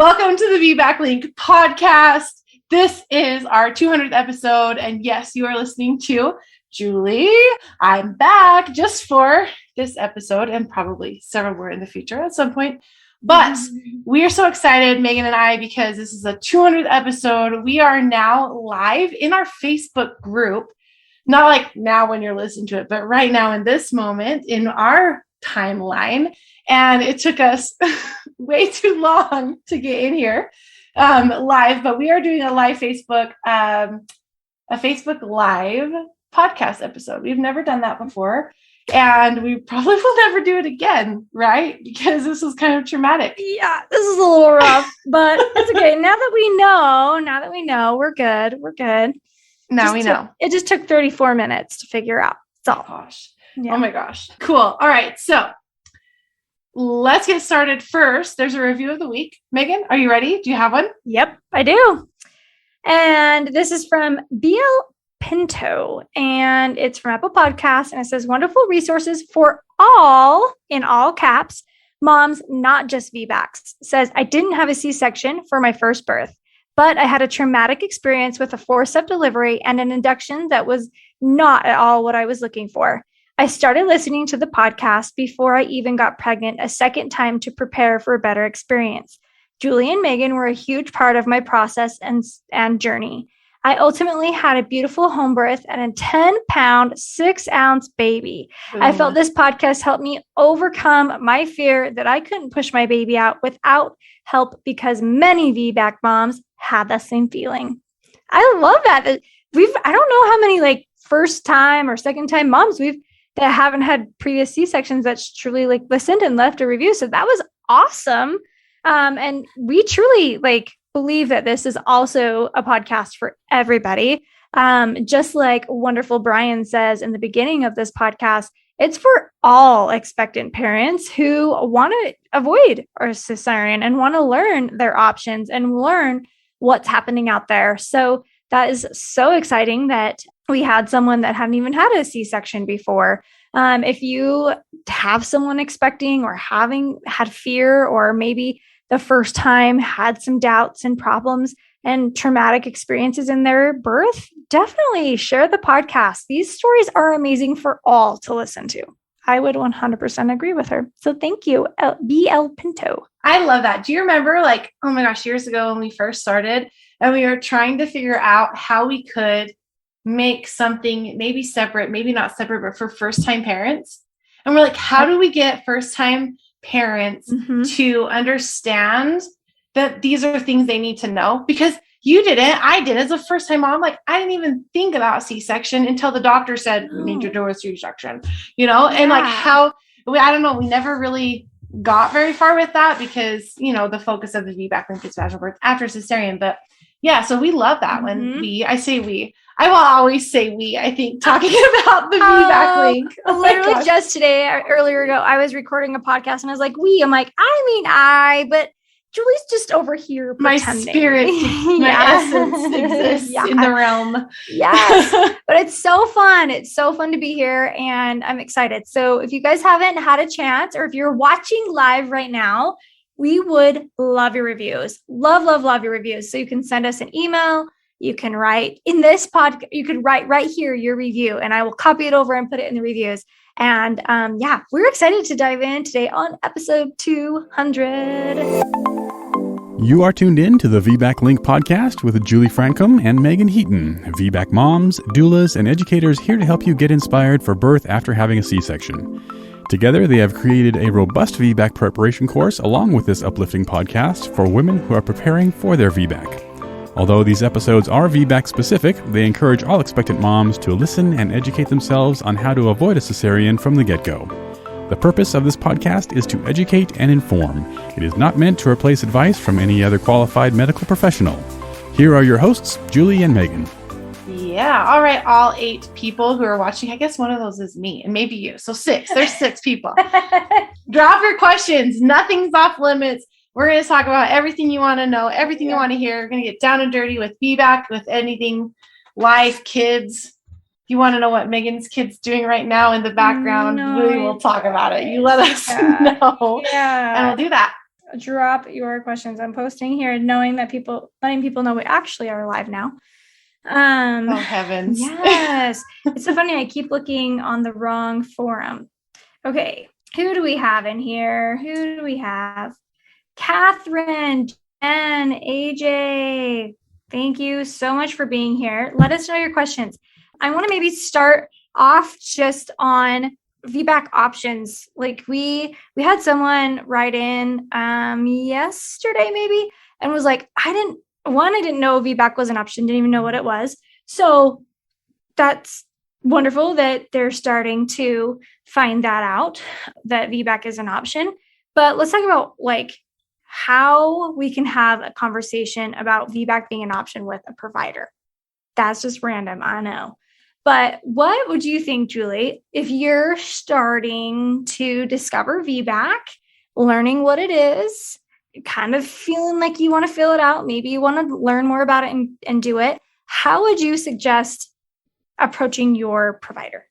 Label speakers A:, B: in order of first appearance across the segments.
A: Welcome to the VBAC Link podcast. This is our 200th episode, and yes, you are listening to Julie. I'm back just for this episode and probably several more in the future at some point. But we are so excited, Meagan and I, because this is a 200th episode. We are now live in our Facebook group. Not like now when you're listening to it, but right now in this moment in our timeline. And it took us way too long to get in here live, but we are doing a live Facebook Live podcast episode. We've never done that before, and we probably will never do it again, right? Because this was kind of traumatic.
B: Yeah, this is a little rough, but it's okay. Now that we know, we're good. We're good.
A: Now we know.
B: It just took 34 minutes to figure out. So,
A: Oh my gosh. Cool. All right. So let's get started. First, there's a review of the week. Meagan, are you ready? Do you have one?
B: Yep, I do. And this is from BL Pinto, and it's from Apple Podcasts, and it says, wonderful resources for all, in all caps, moms, not just VBACs. It says, I didn't have a C-section for my first birth, but I had a traumatic experience with a forceps delivery and an induction that was not at all what I was looking for. I started listening to the podcast before I even got pregnant a second time to prepare for a better experience. Julie and Meagan were a huge part of my process and journey. I ultimately had a beautiful home birth and a 10-pound, 6-ounce baby. I felt this podcast helped me overcome my fear that I couldn't push my baby out without help, because many VBAC moms had that same feeling. I love that. I don't know how many first time or second time moms that haven't had previous C-sections that's truly listened and left a review. So that was awesome. And we truly believe that this is also a podcast for everybody. Just like wonderful Brian says in the beginning of this podcast, it's for all expectant parents who want to avoid a cesarean and want to learn their options and learn what's happening out there. So that is so exciting that we had someone that hadn't even had a C-section before. If you have someone expecting or having had fear, or maybe the first time had some doubts and problems and traumatic experiences in their birth, definitely share the podcast. These stories are amazing for all to listen to. I would 100% agree with her. So thank you, BL Pinto.
A: I love that. Do you remember oh my gosh, years ago when we first started and we were trying to figure out how we could make something maybe separate, maybe not separate, but for first-time parents. And we're like, how do we get first-time parents to understand that these are things they need to know? Because you didn't, I did as a first-time mom. I didn't even think about C-section until the doctor said, we need to do a C-section, and I don't know, we never really got very far with that because, the focus of the VBAC Link is vaginal birth after cesarean. But yeah, so we love that when I will always say we, I think, talking about the VBAC Link.
B: Literally just today, earlier ago, I was recording a podcast and I was like, we, I'm like, but Julie's just over here pretending.
A: My spirit, my essence exists in the realm.
B: Yes, but it's so fun. It's so fun to be here and I'm excited. So if you guys haven't had a chance, or if you're watching live right now, we would love your reviews. Love your reviews. So you can send us an email. You can write in this podcast. You can write right here your review, and I will copy it over and put it in the reviews. And we're excited to dive in today on episode 200.
C: You are tuned in to the VBAC Link podcast with Julie Francom and Meagan Heaton, VBAC moms, doulas, and educators here to help you get inspired for birth after having a C-section. Together, they have created a robust VBAC preparation course along with this uplifting podcast for women who are preparing for their VBAC. Although these episodes are VBAC specific, they encourage all expectant moms to listen and educate themselves on how to avoid a cesarean from the get-go. The purpose of this podcast is to educate and inform. It is not meant to replace advice from any other qualified medical professional. Here are your hosts, Julie and Meagan.
A: Yeah. All right. All 8 people who are watching. I guess one of those is me and maybe you. So 6. There's 6 people. Drop your questions. Nothing's off limits. We're going to talk about everything you want to know, everything you want to hear. We're going to get down and dirty with VBAC, with anything, life, kids. If you want to know what Meagan's kid's doing right now in the background, we will talk about it. You let us know. Yeah. And we'll do that.
B: drop your questions. I'm posting here, knowing that letting people know we actually are live now.
A: Oh heavens.
B: Yes. It's so funny. I keep looking on the wrong forum. Okay. Who do we have in here? Who do we have? Catherine, Jen, AJ. Thank you so much for being here. Let us know your questions. I want to maybe start off just on VBAC options. Like we had someone write in yesterday maybe and was like, I didn't know VBAC was an option, didn't even know what it was. So that's wonderful that they're starting to find that out, that VBAC is an option. But let's talk about like how we can have a conversation about VBAC being an option with a provider. That's just random, I know. But what would you think, Julie, if you're starting to discover VBAC, learning what it is, kind of feeling like you want to fill it out, maybe you want to learn more about it and do it, how would you suggest approaching your provider?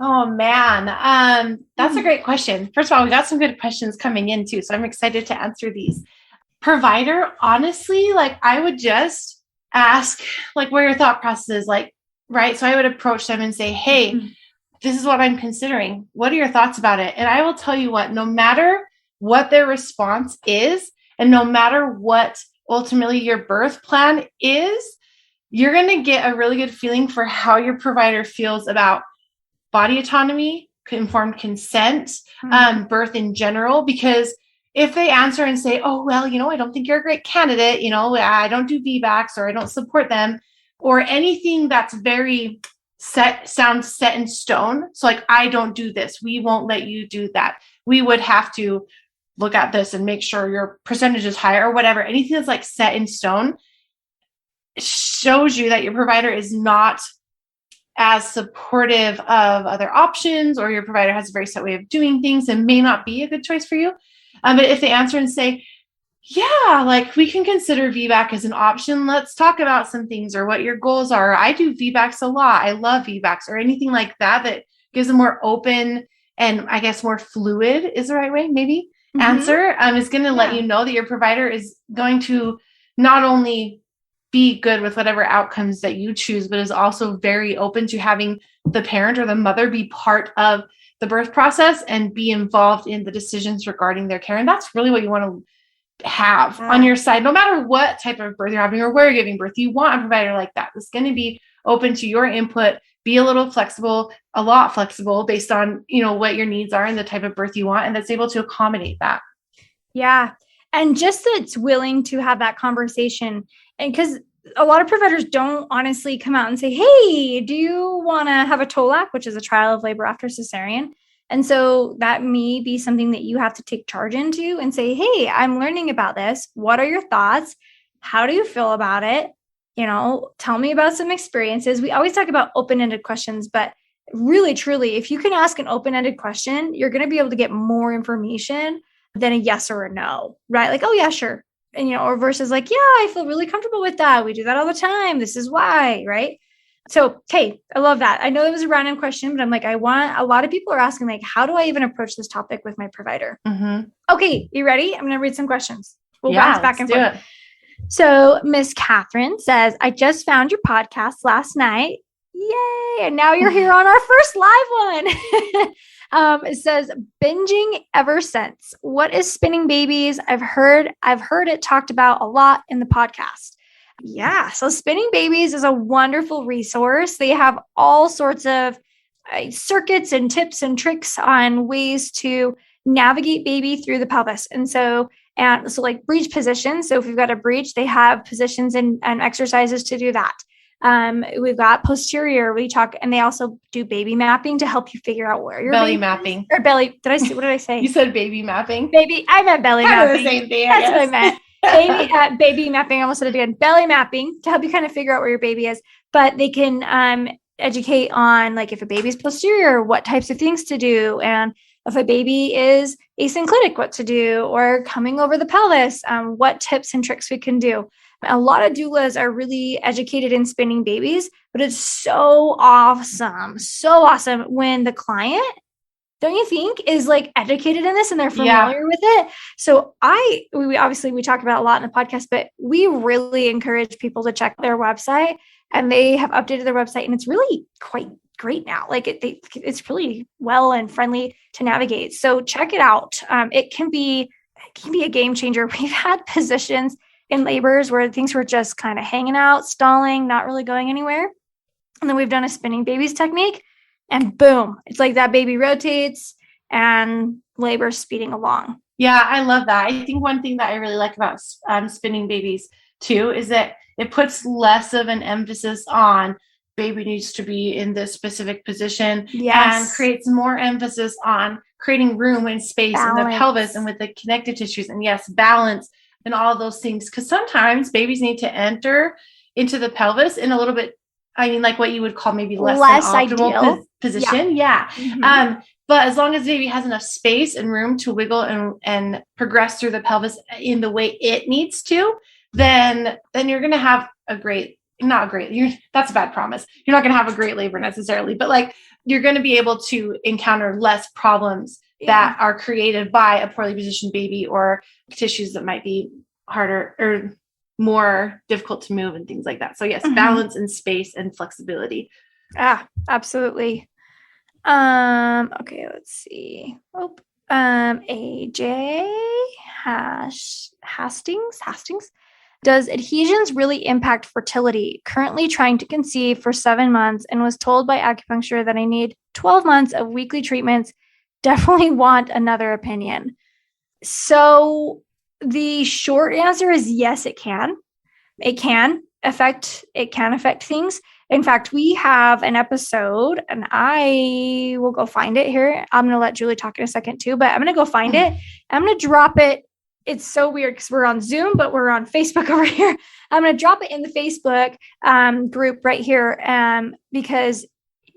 A: Oh man, that's a great question. First of all, we got some good questions coming in too, so I'm excited to answer these. Provider, honestly, like I would just ask like where your thought process is, like, right? So I would approach them and say, hey, this is what I'm considering. What are your thoughts about it? And I will tell you what, no matter what their response is, and no matter what ultimately your birth plan is, you're going to get a really good feeling for how your provider feels about body autonomy, informed consent, birth in general. Because if they answer and say, oh, well, I don't think you're a great candidate, I don't do VBACs or I don't support them, or anything that's very sounds set in stone. So like, I don't do this. We won't let you do that. We would have to look at this and make sure your percentage is higher or whatever. Anything that's like set in stone shows you that your provider is not as supportive of other options, or your provider has a very set way of doing things and may not be a good choice for you. But if they answer and say, yeah, like we can consider VBAC as an option. Let's talk about some things or what your goals are. I do VBACs a lot. I love VBACs, or anything like that, that gives a more open and I guess more fluid is the right way, maybe answer, is going to let you know that your provider is going to not only be good with whatever outcomes that you choose, but is also very open to having the parent or the mother be part of the birth process and be involved in the decisions regarding their care. And that's really what you want to have on your side, no matter what type of birth you're having or where you're giving birth. You want a provider like that that's going to be open to your input, be a little flexible, a lot flexible based on, what your needs are and the type of birth you want, and that's able to accommodate that.
B: Yeah. And just that it's willing to have that conversation. And because a lot of providers don't honestly come out and say, hey, do you want to have a TOLAC, which is a trial of labor after cesarean? And so that may be something that you have to take charge into and say, hey, I'm learning about this. What are your thoughts? How do you feel about it? Tell me about some experiences. We always talk about open-ended questions, but really, truly, if you can ask an open-ended question, you're going to be able to get more information than a yes or a no, right? Like, oh yeah, sure. And, or versus like, yeah, I feel really comfortable with that. We do that all the time. This is why, right? So, hey, I love that. I know it was a random question, but I'm like, a lot of people are asking, like, how do I even approach this topic with my provider? Okay, you ready? I'm going to read some questions. We'll bounce back and forth. So Miss Catherine says, I just found your podcast last night. Yay. And now you're here on our first live one. It says, binging ever since. What is spinning babies? I've heard it talked about a lot in the podcast. Yeah. So Spinning Babies is a wonderful resource. They have all sorts of circuits and tips and tricks on ways to navigate baby through the pelvis. And so like breech positions. So if we've got a breech, they have positions and exercises to do that. We've got posterior, and they also do baby mapping to help you figure out where your
A: belly mapping
B: or belly. What did I say?
A: You said baby mapping.
B: I meant belly mapping.
A: The same thing.
B: That's what I meant. Baby mapping. I almost said it again. Belly mapping to help you kind of figure out where your baby is. But they can educate on like if a baby's posterior, what types of things to do, and if a baby is asynclitic, what to do, or coming over the pelvis, what tips and tricks we can do. A lot of doulas are really educated in spinning babies, but it's so awesome when the client don't you think, is like educated in this and they're familiar with it. So we talk about a lot in the podcast, but we really encourage people to check their website, and they have updated their website, and it's really quite great now. Like it's really well and friendly to navigate. So check it out. It can be a game changer. We've had positions in labors where things were just kind of hanging out, stalling, not really going anywhere. And then we've done a spinning babies technique, and boom, it's like that baby rotates and labor speeding along.
A: Yeah, I love that. I think one thing that I really like about spinning babies too is that it puts less of an emphasis on baby needs to be in this specific position, and creates more emphasis on creating room and space in the pelvis and with the connective tissues, and balance and all those things. Because sometimes babies need to enter into the pelvis in a little bit, like what you would call maybe less than optimal position. Yeah. Mm-hmm. But as long as the baby has enough space and room to wiggle and progress through the pelvis in the way it needs to, then you're going to have that's a bad promise. You're not going to have a great labor necessarily, but like you're going to be able to encounter less problems that are created by a poorly positioned baby or tissues that might be harder or more difficult to move and things like that. So yes, balance and space and flexibility.
B: Absolutely. Okay, let's see. AJ Hastings. Does adhesions really impact fertility? Currently trying to conceive for 7 months and was told by acupuncture that I need 12 months of weekly treatments. Definitely want another opinion. So the short answer is yes, it can. It can affect things. In fact, we have an episode, and I will go find it here. I'm going to let Julie talk in a second too, but I'm going to go find it. I'm going to drop it. It's so weird because we're on Zoom, but we're on Facebook over here. I'm going to drop it in the Facebook group right here because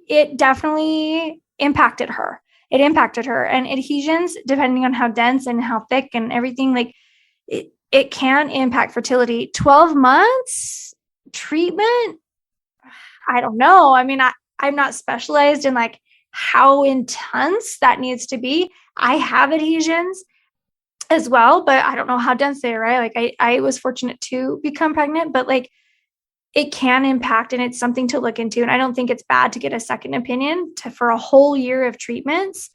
B: it definitely impacted her. It impacted her. And adhesions, depending on how dense and how thick and everything, like it can impact fertility. 12 months treatment? I don't know. I mean, I'm not specialized in like how intense that needs to be. I have adhesions as well, but I don't know how dense they are, right? Like I was fortunate to become pregnant, but like it can impact, and it's something to look into. And I don't think it's bad to get a second opinion for a whole year of treatments.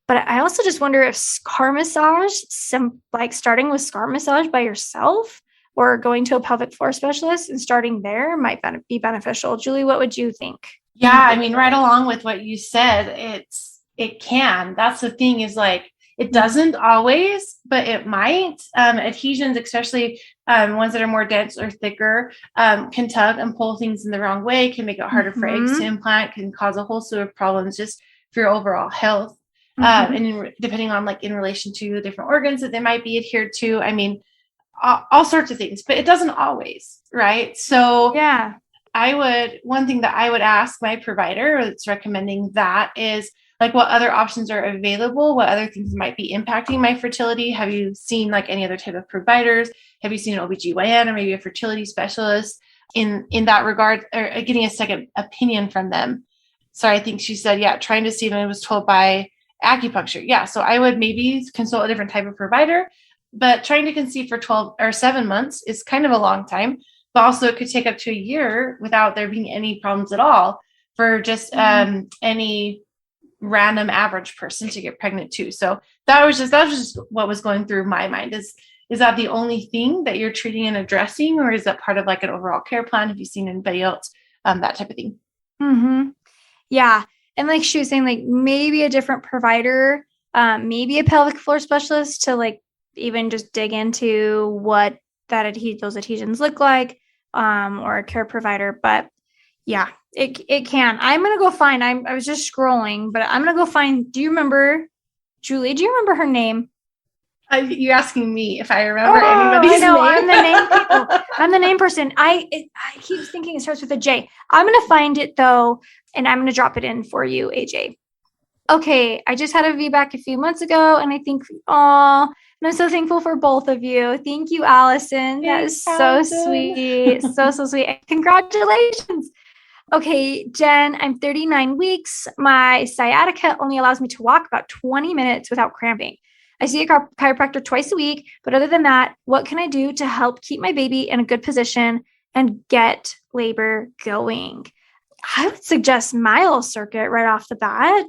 B: But I also just wonder if scar massage, starting with scar massage by yourself or going to a pelvic floor specialist and starting there might be beneficial. Julie, what would you think?
A: Yeah, I mean, right along with what you said, it can. That's the thing is like, it doesn't always, but it might. Adhesions, especially ones that are more dense or thicker, can tug and pull things in the wrong way, can make it harder for eggs to implant, can cause a whole slew of problems just for your overall health. And depending on like in relation to the different organs that they might be adhered to, I mean, all sorts of things, but it doesn't always, right? So one thing that I would ask my provider that's recommending that is, like, what other options are available? What other things might be impacting my fertility? Have you seen like any other type of providers? Have you seen an OBGYN or maybe a fertility specialist in that regard, or getting a second opinion from them? So I think she said, trying to see if I was told by acupuncture. Yeah. So I would maybe consult a different type of provider, but trying to conceive for 12 or 7 months is kind of a long time, but also it could take up to a year without there being any problems at all for just any random average person to get pregnant too. So that was just what was going through my mind. Is that the only thing that you're treating and addressing, or is that part of like an overall care plan? Have you seen anybody else, that type of thing?
B: Yeah. And like she was saying, like maybe a different provider, maybe a pelvic floor specialist to like even just dig into what those adhesions look like, or a care provider. But yeah, it can. I'm going to go find, I was just scrolling, but I'm going to go find, do you remember, Julie, her name?
A: You're asking me if I remember anybody's name.
B: I'm the name people. I'm the name person. I keep thinking it starts with a J. I'm going to find it though, and I'm going to drop it in for you, AJ. Okay, I just had a VBAC a few months ago, and I think, and I'm so thankful for both of you. Thank you, Allison. That is so sweet. So sweet. Congratulations. Okay, Jen, I'm 39 weeks. My sciatica only allows me to walk about 20 minutes without cramping. I see a chiropractor twice a week, but other than that, what can I do to help keep my baby in a good position and get labor going? I would suggest Miles Circuit right off the bat.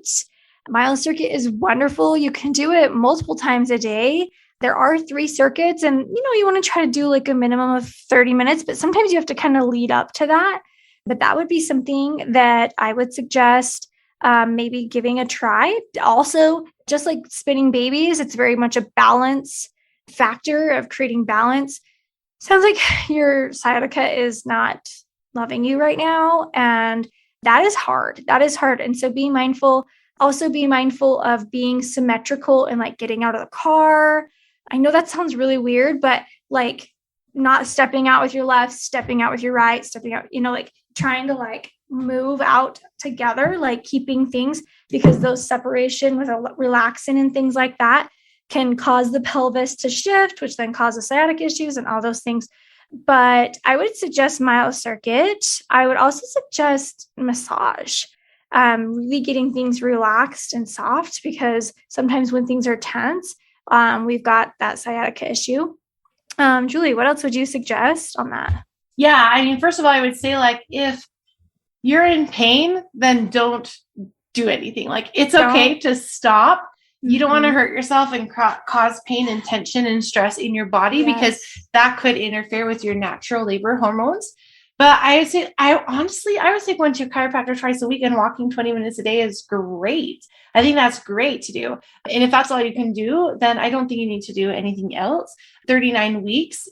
B: Miles Circuit is wonderful. You can do it multiple times a day. There are 3 circuits, and you want to try to do like a minimum of 30 minutes, but sometimes you have to kind of lead up to that. But that would be something that I would suggest maybe giving a try. Also, just like spinning babies, it's very much a balance factor of creating balance. Sounds like your sciatica is not loving you right now. And that is hard. That is hard. And so be mindful. Also be mindful of being symmetrical and like getting out of the car. I know that sounds really weird, but like not stepping out with your left, stepping out with your right, stepping out, like trying to like move out together, like keeping things, because those separation with a relaxin and things like that can cause the pelvis to shift, which then causes sciatic issues and all those things. But I would suggest Miles Circuit. I would also suggest massage, really getting things relaxed and soft, because sometimes when things are tense, we've got that sciatica issue. Julie, what else would you suggest on that?
A: Yeah, I mean, first of all, I would say like if you're in pain, then don't do anything. Like it's okay to stop. You don't want to hurt yourself and cause pain and tension and stress in your body, because that could interfere with your natural labor hormones. But I would say, I would say going to a chiropractor twice a week and walking 20 minutes a day is great. I think that's great to do. And if that's all you can do, then I don't think you need to do anything else. 39 weeks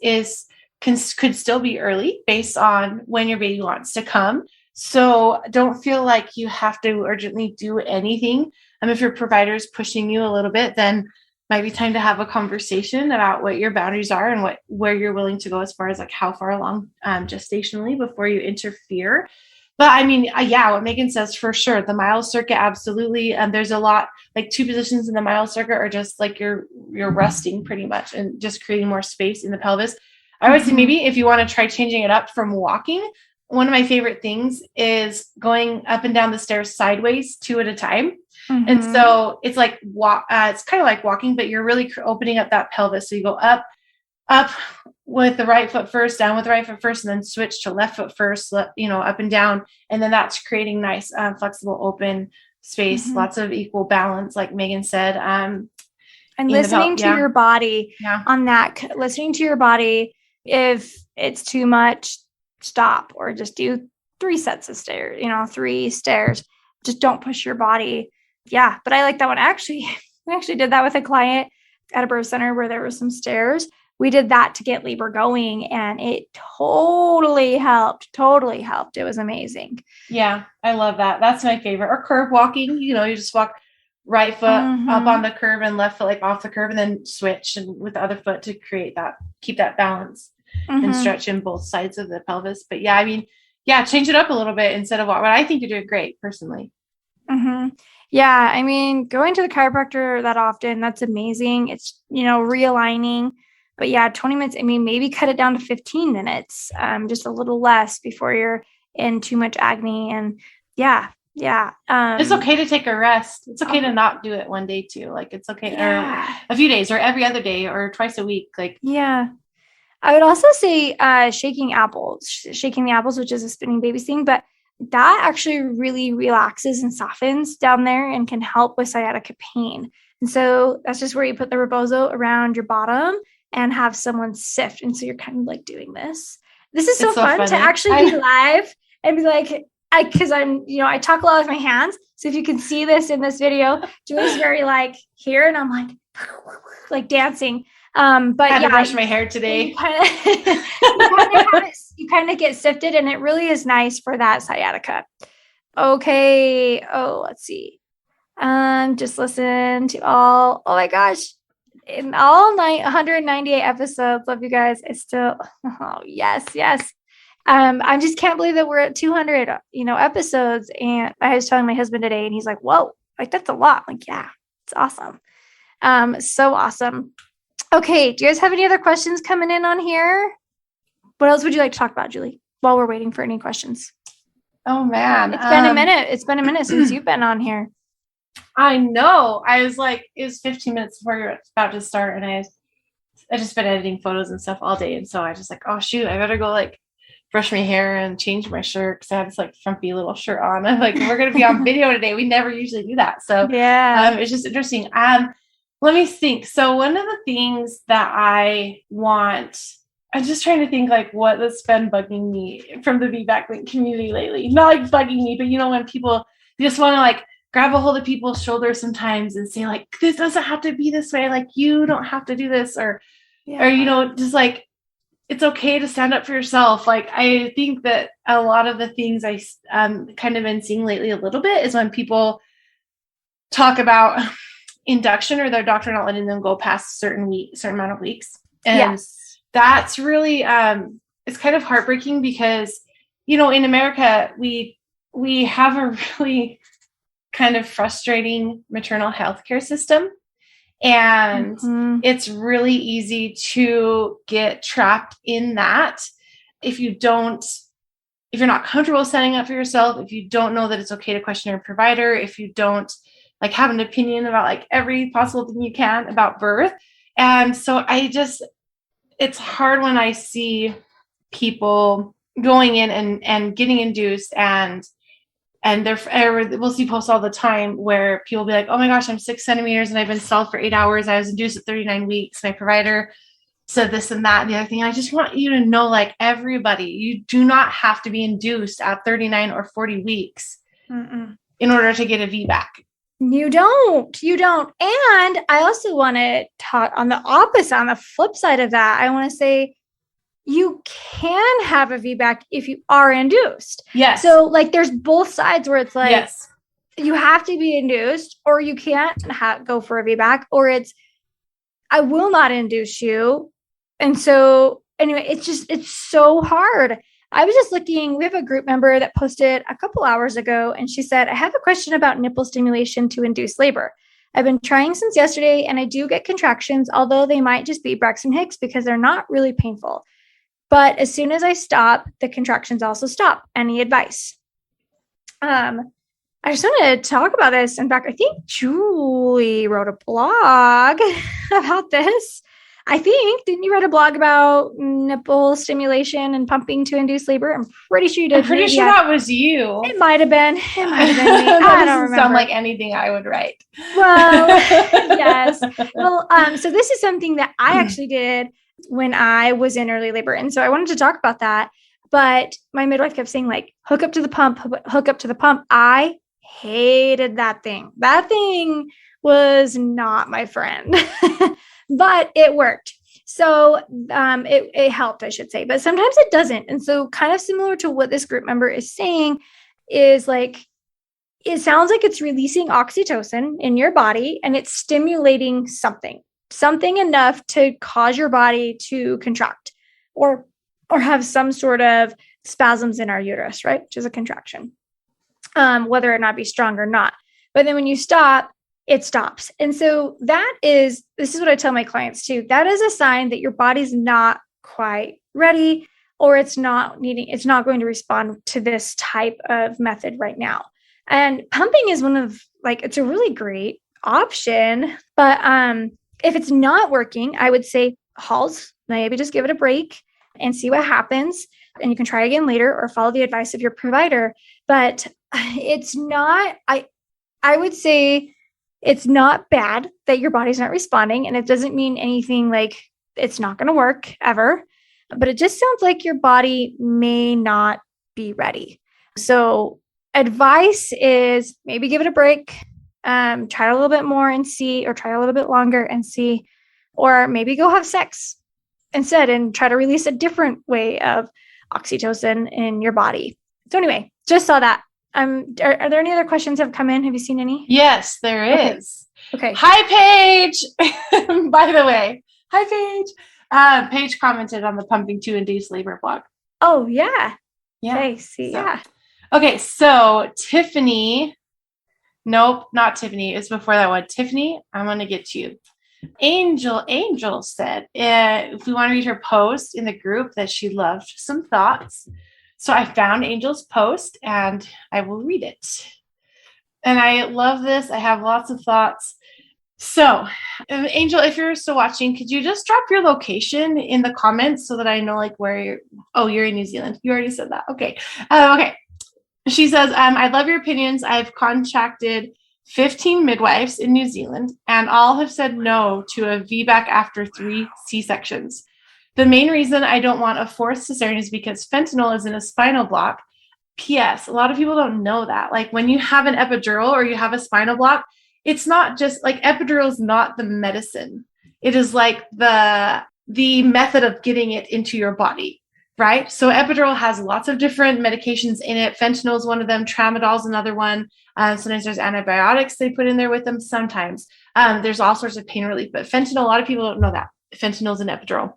A: could still be early based on when your baby wants to come. So don't feel like you have to urgently do anything. If your provider is pushing you a little bit, then might be time to have a conversation about what your boundaries are and where you're willing to go as far as like how far along gestationally before you interfere. But I mean, what Meagan says for sure, the Miles Circuit, absolutely. There's a lot, like 2 positions in the Miles Circuit are just like you're resting pretty much and just creating more space in the pelvis. I would say maybe if you want to try changing it up from walking, one of my favorite things is going up and down the stairs sideways 2 at a time. And so it's like it's kind of like walking, but you're really opening up that pelvis. So you go up with the right foot first, down with the right foot first, and then switch to left foot first, up and down. And then that's creating nice, flexible, open space, lots of equal balance, like Meagan said. And
B: listening to your body on that, listening to your body. If it's too much, stop, or just do 3 sets of stairs, 3 stairs. Just don't push your body. Yeah, but I like that one. Actually, we actually did that with a client at a birth center where there were some stairs. We did that to get labor going, and it totally helped. It was amazing.
A: Yeah, I love that. That's my favorite. Or curve walking, you just walk right foot up on the curve and left foot like off the curve, and then switch and with the other foot to keep that balance and stretch in both sides of the pelvis. But yeah, I mean, change it up a little bit instead of what I think you're doing great personally.
B: Yeah, I mean, going to the chiropractor that often, that's amazing. It's, realigning. But yeah, 20 minutes, I mean, maybe cut it down to 15 minutes, just a little less before you're in too much agony. And yeah.
A: It's okay to take a rest. It's okay to not do it one day too. Like it's okay, or a few days, or every other day, or twice a week. Like,
B: I would also say shaking the apples, which is a spinning baby thing, but that actually really relaxes and softens down there and can help with sciatica pain. And so that's just where you put the rebozo around your bottom and have someone sift. And so you're kind of like doing this. This is so fun to actually be live and be like, because I talk a lot with my hands. So if you can see this in this video, Julie's very like here, and I'm like dancing. But
A: I had to brush my hair today.
B: You kind of get sifted, and it really is nice for that sciatica. Okay. Oh, let's see. Just listen to all. Oh my gosh, in all 198 episodes. Love you guys. I still. Oh yes. I just can't believe that we're at 200. Episodes. And I was telling my husband today, and he's like, "Whoa, like that's a lot." I'm like, yeah, it's awesome. So awesome. Okay, do you guys have any other questions coming in on here? What else would you like to talk about, Julie, while we're waiting for any questions?
A: Oh man.
B: It's been a minute. It's been a minute since you've been on here.
A: I know. I was like, it was 15 minutes before you're about to start, and I just been editing photos and stuff all day, and so I just like, oh shoot, I better go like brush my hair and change my shirt because I had this like frumpy little shirt on. I'm like, we're gonna be on video today. We never usually do that, so
B: yeah,
A: it's just interesting. Let me think. So one of the things that I want, I'm just trying to think like what's been bugging me from the VBAC Link community lately. Not like bugging me, but when people just want to like grab a hold of people's shoulders sometimes and say like, this doesn't have to be this way. Like you don't have to do this, or just like, it's okay to stand up for yourself. Like, I think that a lot of the things I kind of been seeing lately a little bit is when people talk about induction or their doctor not letting them go past a certain amount of weeks. And that's really, it's kind of heartbreaking because, in America, we have a really kind of frustrating maternal health care system. And it's really easy to get trapped in that if you're not comfortable standing up for yourself, if you don't know that it's okay to question your provider, if you don't like have an opinion about like every possible thing you can about birth. And so it's hard when I see people going in and getting induced and we'll see posts all the time where people be like, oh my gosh, I'm 6 centimeters and I've been stalled for 8 hours. I was induced at 39 weeks. My provider said this and that and the other thing. I just want you to know, like everybody, you do not have to be induced at 39 or 40 weeks in order to get a VBAC.
B: You don't. And I also want to talk on the opposite, on the flip side of that. I want to say you can have a VBAC if you are induced.
A: Yes.
B: So like there's both sides where it's like,
A: yes,
B: you have to be induced or you can't go for a VBAC, or it's, I will not induce you. And so anyway, it's so hard. I was just looking, we have a group member that posted a couple hours ago, and she said, I have a question about nipple stimulation to induce labor. I've been trying since yesterday, and I do get contractions, although they might just be Braxton Hicks because they're not really painful. But as soon as I stop, the contractions also stop. Any advice? I just wanted to talk about this. In fact, I think Julie wrote a blog about this. Didn't you write a blog about nipple stimulation and pumping to induce labor? I'm pretty sure you did.
A: I'm pretty sure that was you.
B: It might have been. Me.
A: That doesn't sound like anything I would write.
B: Well, yes. Well, so this is something that I actually did when I was in early labor. And so I wanted to talk about that. But my midwife kept saying like, hook up to the pump, hook up to the pump. I hated that thing. That thing was not my friend. But it worked. So it helped, I should say. But sometimes it doesn't. And so kind of similar to what this group member is saying is like, it sounds like it's releasing oxytocin in your body and it's stimulating something enough to cause your body to contract or have some sort of spasms in our uterus, right? Which is a contraction, whether it not be strong or not. But then when you stop, it stops. And so this is what I tell my clients too. That is a sign that your body's not quite ready, or it's not going to respond to this type of method right now. And pumping is it's a really great option. But if it's not working, I would say halt, maybe just give it a break and see what happens. And you can try again later or follow the advice of your provider. But it's not, I would say, it's not bad that your body's not responding, and it doesn't mean anything like it's not going to work ever, but it just sounds like your body may not be ready. So advice is maybe give it a break, try a little bit more and see, or try a little bit longer and see, or maybe go have sex instead and try to release a different way of oxytocin in your body. So anyway, just saw that. Are there any other questions that have come in? Have you seen any?
A: Yes, there is.
B: Okay.
A: Hi, Paige. By the way, hi, Paige. Paige commented on the pumping to induce labor blog.
B: Oh, yeah.
A: Yeah.
B: Okay, see,
A: so,
B: yeah.
A: Okay, so Tiffany. Nope, not Tiffany. It's before that one. Tiffany, I'm going to get to you. Angel said if we want to read her post in the group that she loved some thoughts. So I found Angel's post and I will read it. And I love this. I have lots of thoughts. So, Angel, if you're still watching, could you just drop your location in the comments so that I know like where you're? Oh, you're in New Zealand. You already said that. Okay. Okay. She says, I love your opinions. I've contacted 15 midwives in New Zealand, and all have said no to a VBAC after 3 C-sections. The main reason I don't want a 4th cesarean is because fentanyl is in a spinal block. P.S. A lot of people don't know that. Like when you have an epidural or you have a spinal block, it's not just like epidural is not the medicine. It is like the method of getting it into your body, right? So epidural has lots of different medications in it. Fentanyl is one of them. Tramadol is another one. Sometimes there's antibiotics they put in there with them. Sometimes there's all sorts of pain relief, but fentanyl, a lot of people don't know that. Fentanyl is an epidural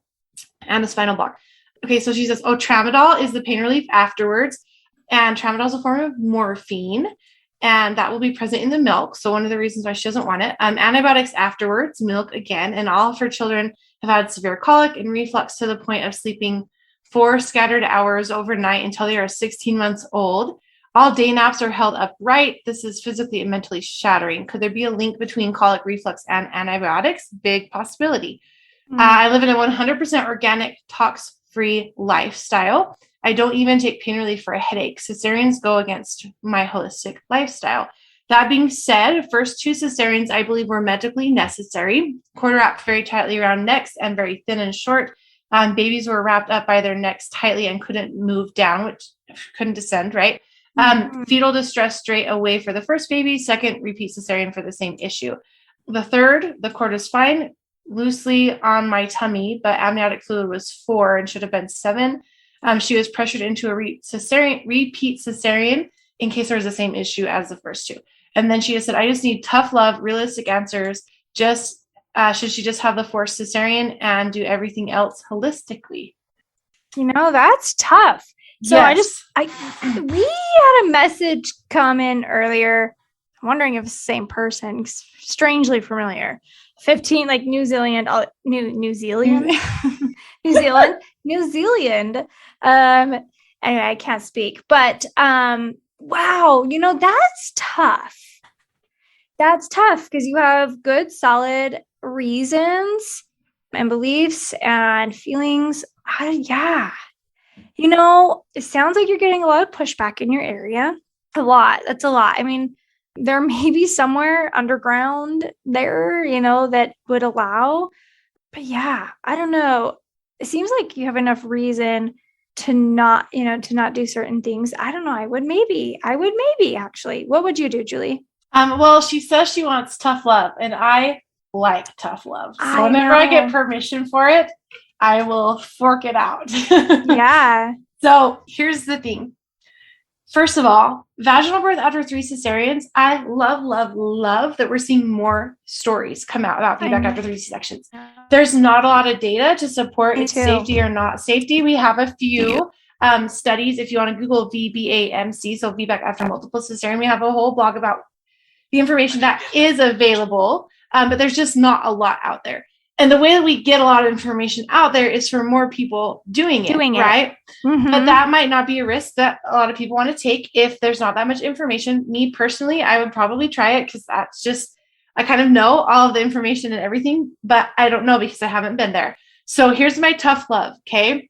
A: and a spinal block. Okay, so she says, tramadol is the pain relief afterwards. And tramadol is a form of morphine, and that will be present in the milk. So one of the reasons why she doesn't want it. Antibiotics afterwards, milk again, and all of her children have had severe colic and reflux to the point of sleeping 4 scattered hours overnight until they are 16 months old. All day naps are held upright. This is physically and mentally shattering. Could there be a link between colic, reflux, and antibiotics? Big possibility. I live in a 100% organic, tox-free lifestyle. I don't even take pain relief for a headache. Cesareans go against my holistic lifestyle. That being said, first 2 cesareans I believe were medically necessary. Cord wrapped very tightly around necks and very thin and short. Babies were wrapped up by their necks tightly and couldn't move down, which couldn't descend, right? Fetal distress straight away for the first baby. Second, repeat cesarean for the same issue. The third, the cord is fine, loosely on my tummy, but amniotic fluid was 4 and should have been 7. She was pressured into a repeat cesarean in case there was the same issue as the first 2. And then she just said, I just need tough love, realistic answers. Just should she just have the forced cesarean and do everything else holistically?
B: That's tough. So
A: yes.
B: we had a message come in earlier. I'm wondering if it's the same person. Strangely familiar. 15, like New Zealand. New Zealand. Anyway, I can't speak, but wow, that's tough. That's tough because you have good, solid reasons and beliefs and feelings. Yeah. It sounds like you're getting a lot of pushback in your area. A lot. That's a lot. I mean, there may be somewhere underground there, that would allow. But yeah, I don't know. It seems like you have enough reason to not do certain things. I don't know. I would maybe actually. What would you do, Julie?
A: Well, she says she wants tough love, and I like tough love. So whenever I get permission for it, I will fork it out.
B: Yeah.
A: So here's the thing. First of all, vaginal birth after 3 cesareans, I love that we're seeing more stories come out about VBAC after 3 C-sections. There's not a lot of data to support its safety or not safety. We have a few studies. If you want to Google VBAMC, so VBAC after multiple cesarean, we have a whole blog about the information that is available, but there's just not a lot out there. And the way that we get a lot of information out there is for more people doing it, right? Mm-hmm. But that might not be a risk that a lot of people want to take if there's not that much information. Me personally, I would probably try it because that's just, I kind of know all of the information and everything, but I don't know because I haven't been there. So here's my tough love, okay?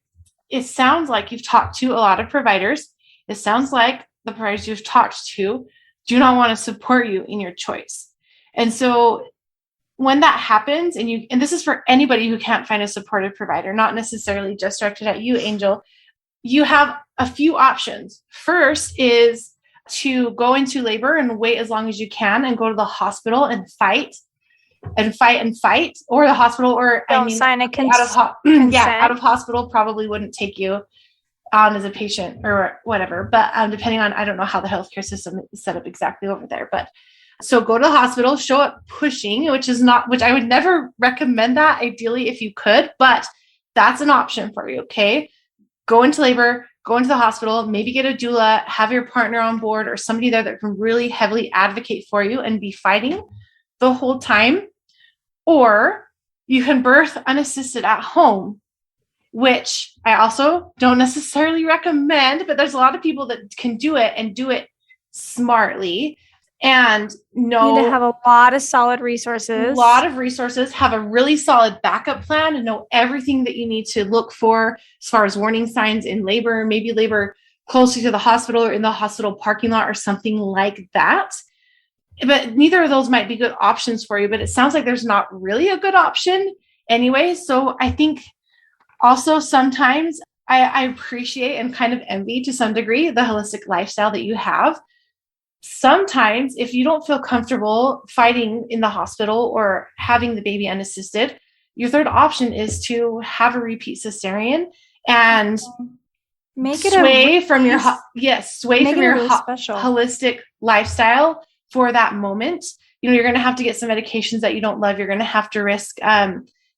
A: It sounds like you've talked to a lot of providers. It sounds like the providers you've talked to do not want to support you in your choice. And so when that happens, and this is for anybody who can't find a supportive provider, not necessarily just directed at you, Angel, you have a few options. First is to go into labor and wait as long as you can and go to the hospital and fight, or the hospital, or
B: sign a consent.
A: Out of hospital probably wouldn't take you on as a patient or whatever, but depending on, I don't know how the healthcare system is set up exactly over there, but so go to the hospital, show up pushing, which I would never recommend that ideally if you could, but that's an option for you. Okay. Go into labor, go into the hospital, maybe get a doula, have your partner on board or somebody there that can really heavily advocate for you and be fighting the whole time. Or you can birth unassisted at home which I also don't necessarily recommend, but there's a lot of people that can do it and do it smartly. And
B: you need to have a lot of solid resources.
A: Have a really solid backup plan, and know everything that you need to look for as far as warning signs in labor, maybe labor closer to the hospital or in the hospital parking lot or something like that. But neither of those might be good options for you, but it sounds like there's not really a good option anyway. So I think also sometimes I appreciate and kind of envy to some degree the holistic lifestyle that you have. Sometimes if you don't feel comfortable fighting in the hospital or having the baby unassisted, your third option is to have a repeat cesarean and
B: make it
A: sway from your holistic lifestyle for that moment. You know, you're going to have to get some medications that you don't love. You're going to have to risk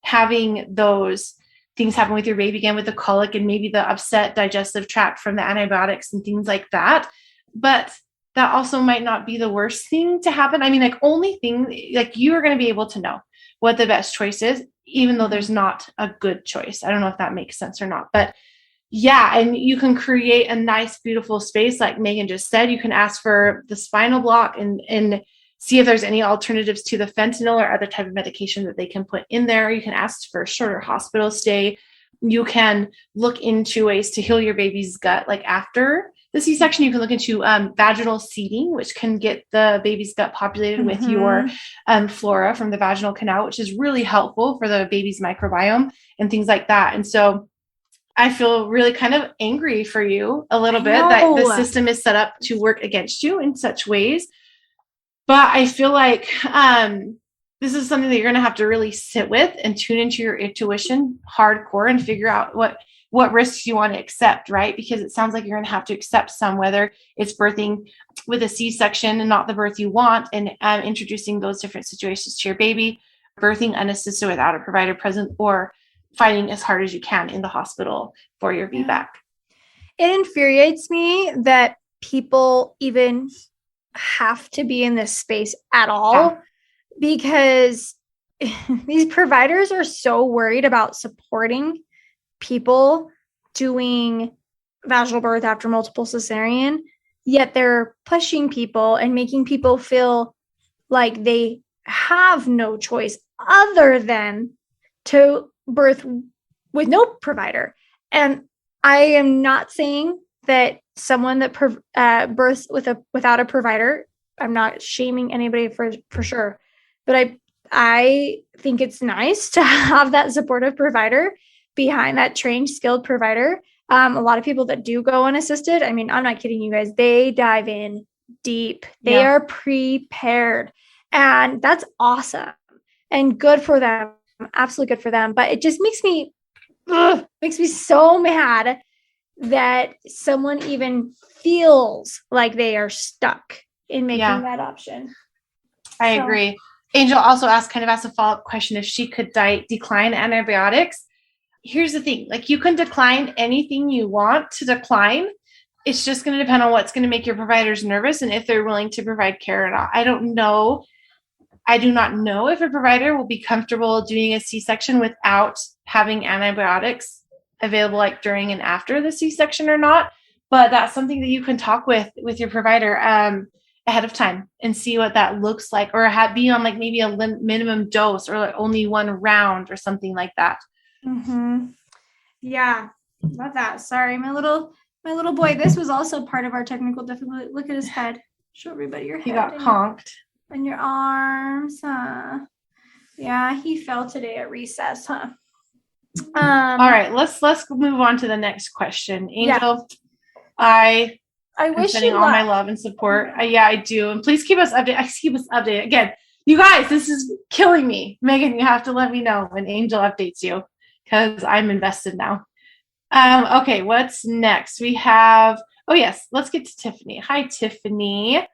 A: having those things happen with your baby again, with the colic and maybe the upset digestive tract from the antibiotics and things like that. But that also might not be the worst thing to happen. I mean, like only thing, like you are going to be able to know what the best choice is, even though there's not a good choice. I don't know if that makes sense or not, but yeah. And you can create a nice, beautiful space. Like Meagan just said, you can ask for the spinal block and see if there's any alternatives to the fentanyl or other type of medication that they can put in there. You can ask for a shorter hospital stay. You can look into ways to heal your baby's gut, like after the C-section. You can look into vaginal seeding, which can get the baby's gut populated with your flora from the vaginal canal, which is really helpful for the baby's microbiome and things like that. And so I feel really kind of angry for you a little bit that the system is set up to work against you in such ways. But I feel like this is something that you're going to have to really sit with and tune into your intuition hardcore and figure out what risks you want to accept, right? Because it sounds like you're going to have to accept some, whether it's birthing with a C-section and not the birth you want, and introducing those different situations to your baby, birthing unassisted without a provider present, or fighting as hard as you can in the hospital for your VBAC.
B: It infuriates me that people even have to be in this space at all, because these providers are so worried about supporting people doing vaginal birth after multiple cesarean, yet they're pushing people and making people feel like they have no choice other than to birth with no provider. And I am not saying that someone that births without a provider, I'm not shaming anybody for sure, but I think it's nice to have that supportive provider behind, that trained, skilled provider. A lot of people that do go unassisted, I mean, I'm not kidding you guys, they dive in deep. They are prepared, and that's awesome and good for them. Absolutely good for them. But it just makes me so mad that someone even feels like they are stuck in making that option.
A: I agree. Angel also asked a follow-up question if she could decline antibiotics. Here's the thing, like you can decline anything you want to decline. It's just going to depend on what's going to make your providers nervous and if they're willing to provide care or not. I don't know. I do not know if a provider will be comfortable doing a C-section without having antibiotics available like during and after the C-section or not. But that's something that you can talk with your provider ahead of time and see what that looks like, or be on like maybe a minimum dose or like only one round or something like that.
B: Mm-hmm. Yeah, love that. Sorry, my little boy. This was also part of our technical difficulty. Look at his head. Show everybody your head.
A: He got conked.
B: And your arms, huh? Yeah, he fell today at recess, huh?
A: All right, let's move on to the next question. Angel, I wish you all my love and support. I do. And please keep us updated. Again, you guys, this is killing me. Meagan, you have to let me know when Angel updates you, because I'm invested now. Okay, what's next? We have, let's get to Tiffany. Hi, Tiffany.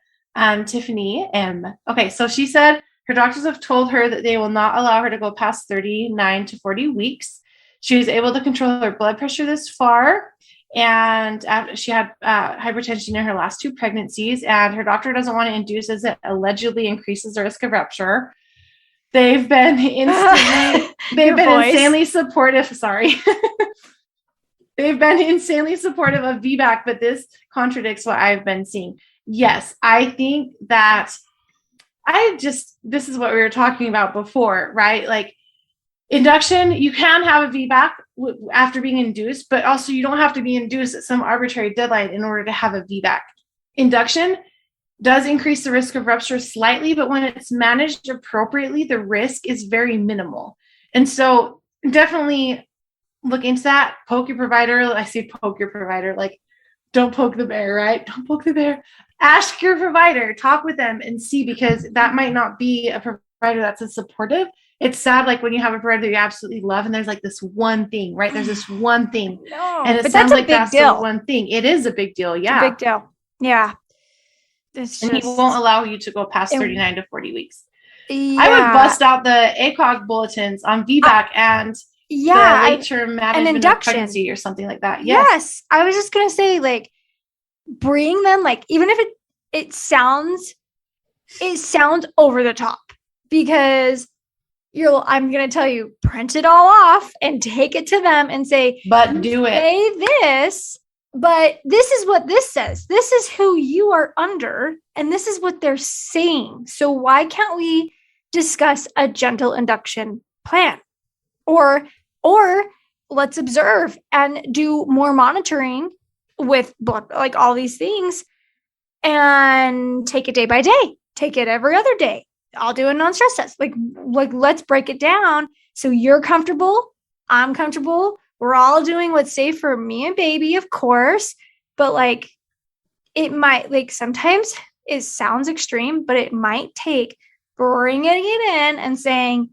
A: Tiffany M. Okay, so she said her doctors have told her that they will not allow her to go past 39 to 40 weeks. She was able to control her blood pressure this far, and she had hypertension in her last 2 pregnancies, and her doctor doesn't want to induce as it allegedly increases the risk of rupture. They've been insanely supportive. Sorry. They've been insanely supportive of VBAC, but this contradicts what I've been seeing. Yes, I think that this is what we were talking about before, right? Like induction, you can have a VBAC after being induced, but also you don't have to be induced at some arbitrary deadline in order to have a VBAC. Induction does increase the risk of rupture slightly, but when it's managed appropriately, the risk is very minimal. And so definitely look into that. Poke your provider. I say poke your provider, like don't poke the bear, right? Don't poke the bear. Ask your provider, talk with them and see, because that might not be a provider that's as supportive. It's sad, like when you have a provider that you absolutely love and there's like this one thing, right? There's this one thing.
B: No,
A: and it
B: but
A: sounds
B: that's
A: like
B: a big
A: that's
B: deal.
A: the one thing. It is a big deal. Yeah.
B: It's a big deal. Yeah.
A: And he won't allow you to go past 39 to 40 weeks.
B: Yeah.
A: I would bust out the ACOG bulletins on VBAC and the late-term management of pregnancy or something like that.
B: Yes. I was just going to say, like, bring them, like, even if it sounds over the top, because I'm going to tell you, print it all off and take it to them and say,
A: but do it.
B: Say this, but this is what this says. This is who you are under, and this is what they're saying. So why can't we discuss a gentle induction plan? Or let's observe and do more monitoring with blood, like all these things, and take it day by day. Take it every other day. I'll do a non-stress test. Like let's break it down so you're comfortable, I'm comfortable. We're all doing what's safe for me and baby, of course. But like, it might, like, sometimes it sounds extreme, but it might take bringing it in and saying,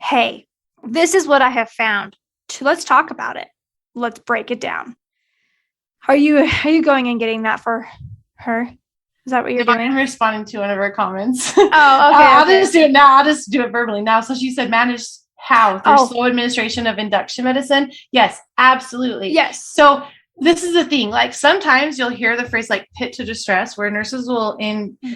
B: hey, this is what I have found. Let's talk about it. Let's break it down. Are you going and getting that for her? Is that what you're doing?
A: I'm responding to one of her comments.
B: Oh, okay.
A: I'll just do it now. I'll just do it verbally now. So she said, manage how? Through slow administration of induction medicine? Yes, absolutely.
B: Yes.
A: So this is the thing. Like sometimes you'll hear the phrase like pit to distress, where nurses will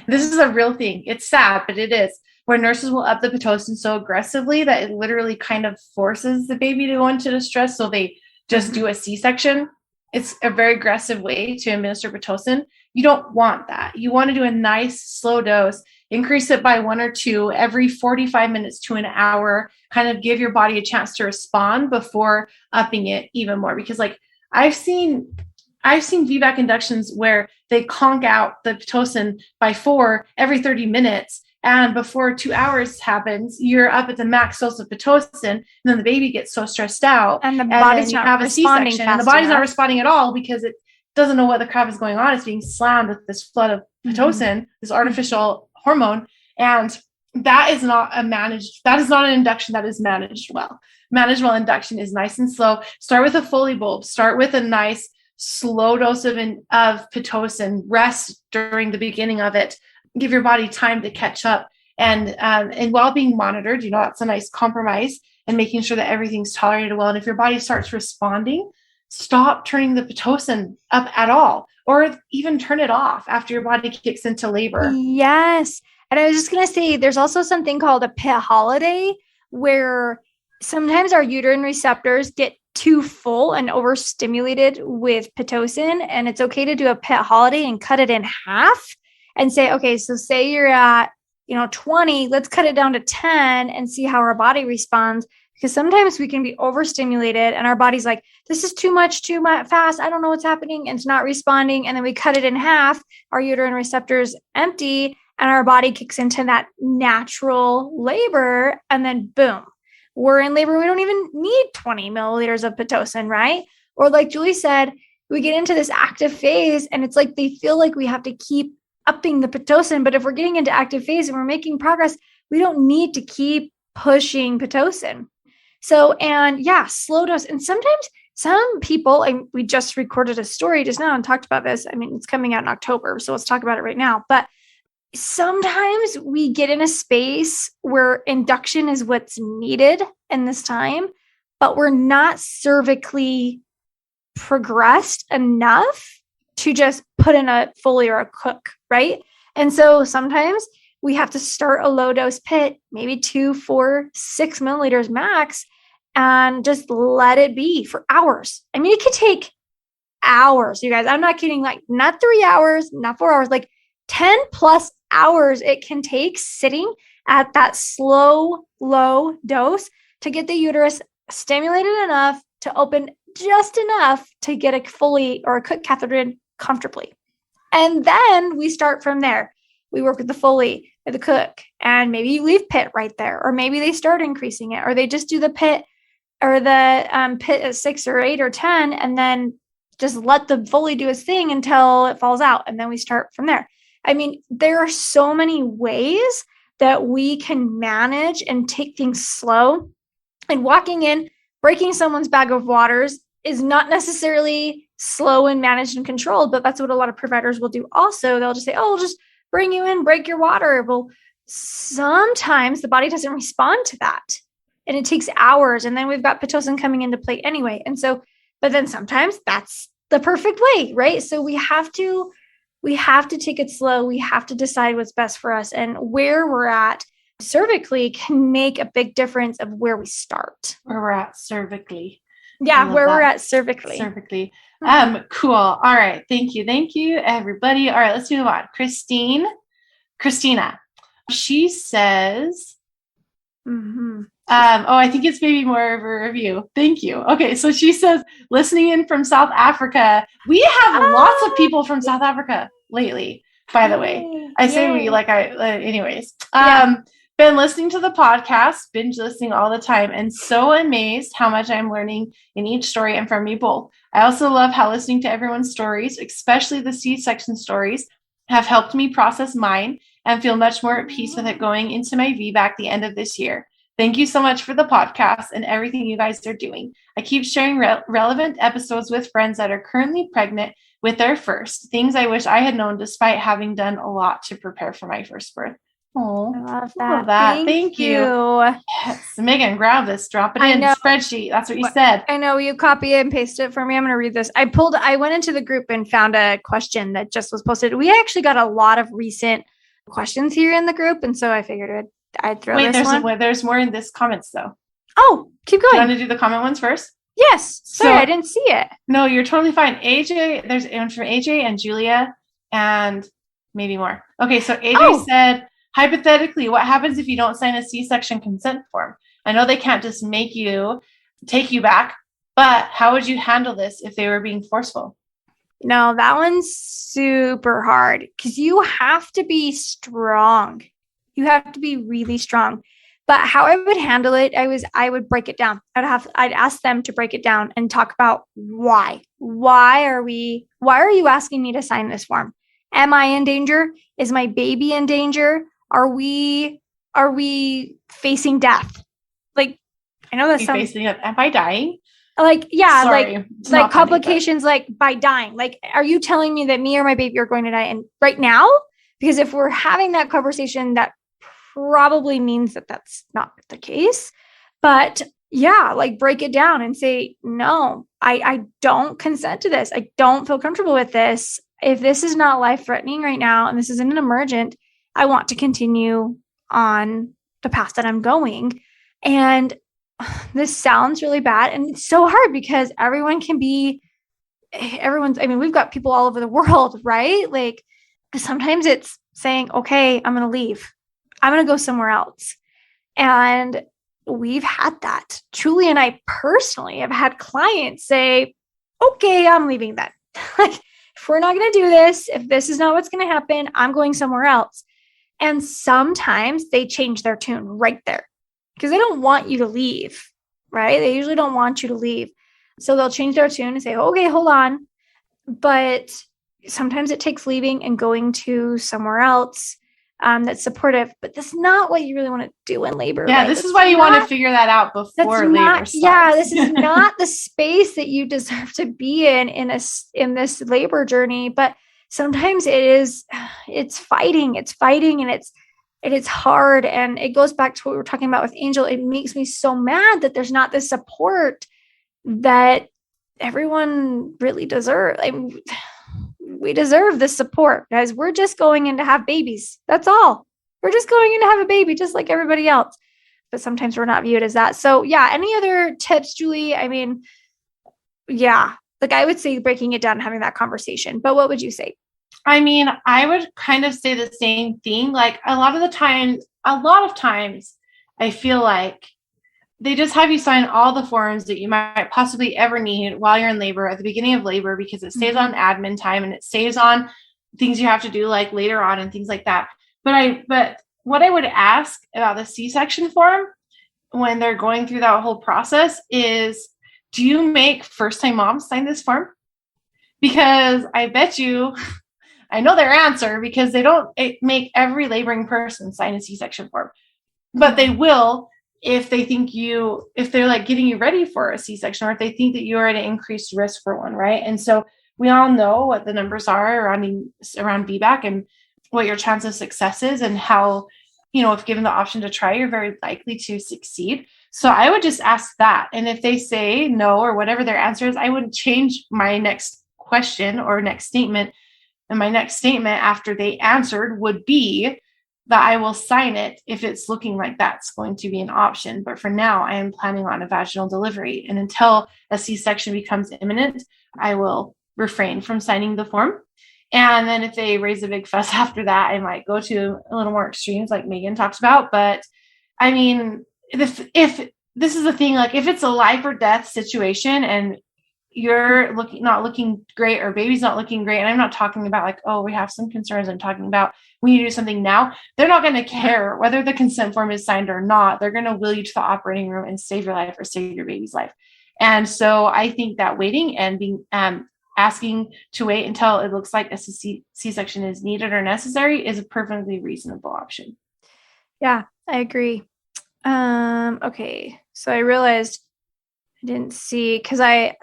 A: this is a real thing. It's sad, but it is. Where nurses will up the Pitocin so aggressively that it literally kind of forces the baby to go into distress. So they just do a C-section. It's a very aggressive way to administer Pitocin. You don't want that. You want to do a nice slow dose, increase it by 1 or 2 every 45 minutes to an hour, kind of give your body a chance to respond before upping it even more. Because like I've seen VBAC inductions where they conk out the Pitocin by 4 every 30 minutes. And before 2 hours happens, you're up at the max dose of Pitocin, and then the baby gets so stressed out,
B: and the body's not responding fast
A: and the body's
B: enough.
A: not responding at all because it doesn't know what the crap is going on. It's being slammed with this flood of Pitocin, this artificial hormone, and that is not an induction that is managed well. Managed well induction is nice and slow. Start with a Foley bulb. Start with a nice slow dose of Pitocin. Rest during the beginning of it. Give your body time to catch up, and while being monitored, that's a nice compromise, and making sure that everything's tolerated well. And if your body starts responding, stop turning the Pitocin up at all, or even turn it off after your body kicks into labor.
B: Yes. And I was just going to say, there's also something called a pit holiday, where sometimes our uterine receptors get too full and overstimulated with Pitocin, and it's okay to do a pit holiday and cut it in half. And say, okay, so say you're at, 20, let's cut it down to 10 and see how our body responds. Because sometimes we can be overstimulated and our body's like, this is too much fast. I don't know what's happening. And it's not responding. And then we cut it in half. Our uterine receptors empty and our body kicks into that natural labor. And then boom, we're in labor. We don't even need 20 milliliters of Pitocin, right? Or like Julie said, we get into this active phase and it's like they feel like we have to keep upping the Pitocin. But if we're getting into active phase and we're making progress, we don't need to keep pushing Pitocin. So, and yeah, slow dose. And sometimes some people, and we just recorded a story just now and talked about this. I mean, it's coming out in October, so let's talk about it right now. But sometimes we get in a space where induction is what's needed in this time, but we're not cervically progressed enough to just put in a Foley or a Cook, right? And so sometimes we have to start a low dose pit, maybe 2, 4, 6 milliliters max, and just let it be for hours. I mean, it could take hours, you guys. I'm not kidding. Like not 3 hours, not 4 hours, like 10 plus hours it can take sitting at that slow, low dose to get the uterus stimulated enough to open just enough to get a Foley or a Cook catheter in comfortably. And then we start from there. We work with the Foley or the Cook, and maybe you leave pit right there, or maybe they start increasing it, or they just do the pit or the pit at 6 or 8 or 10, and then just let the Foley do its thing until it falls out. And then we start from there. I mean, there are so many ways that we can manage and take things slow. And walking in, breaking someone's bag of waters is not necessarily slow and managed and controlled, but that's what a lot of providers will do also. They'll just say, oh, just bring you in, break your water. Well, sometimes the body doesn't respond to that. And it takes hours. And then we've got Pitocin coming into play anyway. And so, but then sometimes that's the perfect way, right? So we have to take it slow. We have to decide what's best for us, and where we're at cervically can make a big difference of where we start.
A: Where we're at cervically.
B: Yeah, where we're at cervically.
A: Cervically. Cool. All right. Thank you. Thank you, everybody. All right, let's move on. Christina. She says, I think it's maybe more of a review. Thank you. Okay, so she says, listening in from South Africa. We have lots of people from South Africa lately, by the way. I say we, like anyways. Been listening to the podcast, binge listening all the time, and so amazed how much I'm learning in each story and from you both. I also love how listening to everyone's stories, especially the C-section stories, have helped me process mine and feel much more at peace with it going into my VBAC the end of this year. Thank you so much for the podcast and everything you guys are doing. I keep sharing relevant episodes with friends that are currently pregnant with their first, things I wish I had known despite having done a lot to prepare for my first birth. Oh,
B: I love that. Thank you.
A: Yes. Meagan, grab this, drop it in the spreadsheet. That's what you said.
B: I know. You copy and paste it for me. I'm going to read this. I went into the group and found a question that just was posted. We actually got a lot of recent questions here in the group. And so I figured I'd throw this one.
A: There's more in this comments though.
B: Oh, keep going.
A: Do you want to do the comment ones first?
B: Yes. Sorry, I didn't see it.
A: No, you're totally fine. AJ, there's one from AJ and Julia and maybe more. Okay. So AJ said, hypothetically, what happens if you don't sign a C-section consent form? I know they can't just take you back, but how would you handle this if they were being forceful?
B: No, that one's super hard because you have to be strong. You have to be really strong. But how I would handle it, I would break it down. I'd ask them to break it down and talk about why. Why are you asking me to sign this form? Am I in danger? Is my baby in danger? Are we facing death? Like, I know that's
A: facing it. Am I dying?
B: Like, yeah,
A: Sorry,
B: like complications, like by dying. Like, are you telling me that me or my baby are going to die right now? Because if we're having that conversation, that probably means that that's not the case. But yeah, like break it down and say, no, I don't consent to this. I don't feel comfortable with this. If this is not life-threatening right now, and this isn't an emergent, I want to continue on the path that I'm going. And this sounds really bad. And it's so hard because we've got people all over the world, right? Like sometimes it's saying, okay, I'm going to leave. I'm going to go somewhere else. And we've had that. Julie and I personally have had clients say, okay, I'm leaving then. Like, if we're not going to do this, if this is not what's going to happen, I'm going somewhere else. And sometimes they change their tune right there because they don't want you to leave, right? They usually don't want you to leave. So they'll change their tune and say, okay, hold on. But sometimes it takes leaving and going to somewhere else that's supportive, but that's not what you really want to do in labor.
A: Yeah, right? This is why you want to figure that out before labor starts.
B: Yeah, this is not the space that you deserve to be in this labor journey. But sometimes it's fighting, and it's hard. And it goes back to what we were talking about with Angel. It makes me so mad that there's not this support that everyone really deserves. We deserve this support, guys. We're just going in to have babies. That's all. We're just going in to have a baby, just like everybody else. But sometimes we're not viewed as that. So yeah, any other tips, Julie? I mean, yeah, like I would say breaking it down and having that conversation. But what would you say?
A: I mean, I would kind of say the same thing. Like a lot of times, I feel like they just have you sign all the forms that you might possibly ever need while you're in labor, at the beginning of labor, because it saves on admin time and it saves on things you have to do like later on and things like that. But what I would ask about the C-section form when they're going through that whole process is, do you make first-time moms sign this form? Because I bet you, I know their answer, because they don't make every laboring person sign a C-section form, but they will if they think if they're like getting you ready for a C-section, or if they think that you are at an increased risk for one, right? And so we all know what the numbers are around VBAC and what your chance of success is, and how, if given the option to try, you're very likely to succeed. So I would just ask that. And if they say no, or whatever their answer is, I would change my next question or next statement. And my next statement after they answered would be that I will sign it if it's looking like that's going to be an option. But for now, I am planning on a vaginal delivery. And until a C-section becomes imminent, I will refrain from signing the form. And then if they raise a big fuss after that, I might go to a little more extremes like Meagan talks about. But I mean, if this is the thing, like if it's a life or death situation and you're not looking great, or baby's not looking great, and I'm not talking about like, oh, we have some concerns, I'm talking about we need to do something now, they're not going to care whether the consent form is signed or not. They're going to wheel you to the operating room and save your life or save your baby's life. And so I think that waiting and being asking to wait until it looks like a C-section is needed or necessary is a perfectly reasonable option.
B: Yeah, I agree. Okay, so I realized I didn't see, because I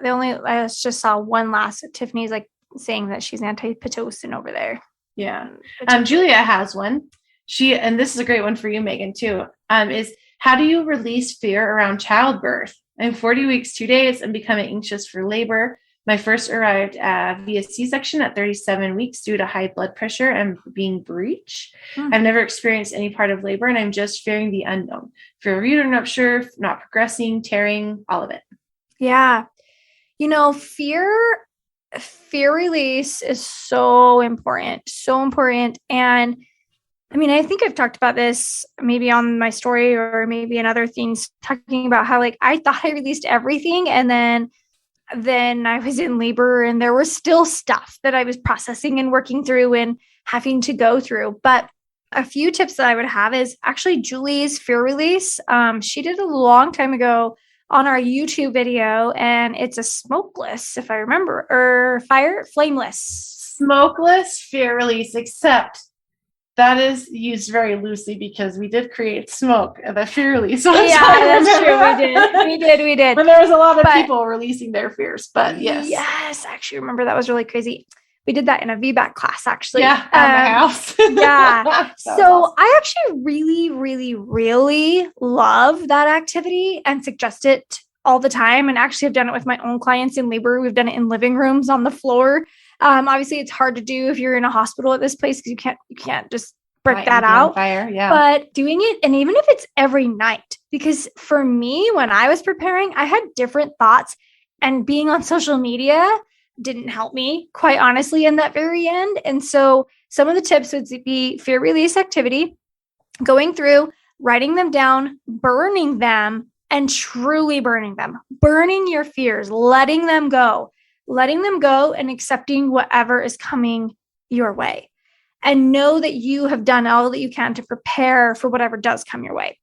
B: just saw one last. Tiffany's like saying that she's anti-Pitocin over there.
A: Yeah. Julia has one. And this is a great one for you, Meagan, too. Is how do you release fear around childbirth? I'm 40 weeks, 2 days, and becoming anxious for labor. My first arrived via C-section at 37 weeks due to high blood pressure and being breech. I've never experienced any part of labor, and I'm just fearing the unknown. Fear of uterine rupture, not progressing, tearing, all of it.
B: Yeah. Fear release is so important. So important. And I mean, I think I've talked about this maybe on my story or maybe in other things, talking about how like I thought I released everything, and then I was in labor and there was still stuff that I was processing and working through and having to go through. But a few tips that I would have is actually Julie's fear release. She did a long time ago on our YouTube video, and it's a smokeless, if I remember, or flameless.
A: Smokeless fear release, except that is used very loosely because we did create smoke at the fear release.
B: Yeah, that's true. We did.
A: When there was a lot of people releasing their fears, but yes.
B: Yes, actually remember that was really crazy. We did that in a VBAC class, actually.
A: Yeah, at my house.
B: Yeah. So
A: awesome.
B: I actually really, really, really love that activity and suggest it all the time. And actually I've done it with my own clients in labor. We've done it in living rooms on the floor. Obviously it's hard to do if you're in a hospital at this place, because you can't just break that out.
A: Fire, yeah.
B: But doing it, and even if it's every night, because for me, when I was preparing, I had different thoughts, and being on social media didn't help me, quite honestly, in that very end. And so some of the tips would be fear release activity, going through, writing them down, burning them, and truly burning them, burning your fears, letting them go and accepting whatever is coming your way. And know that you have done all that you can to prepare for whatever does come your way.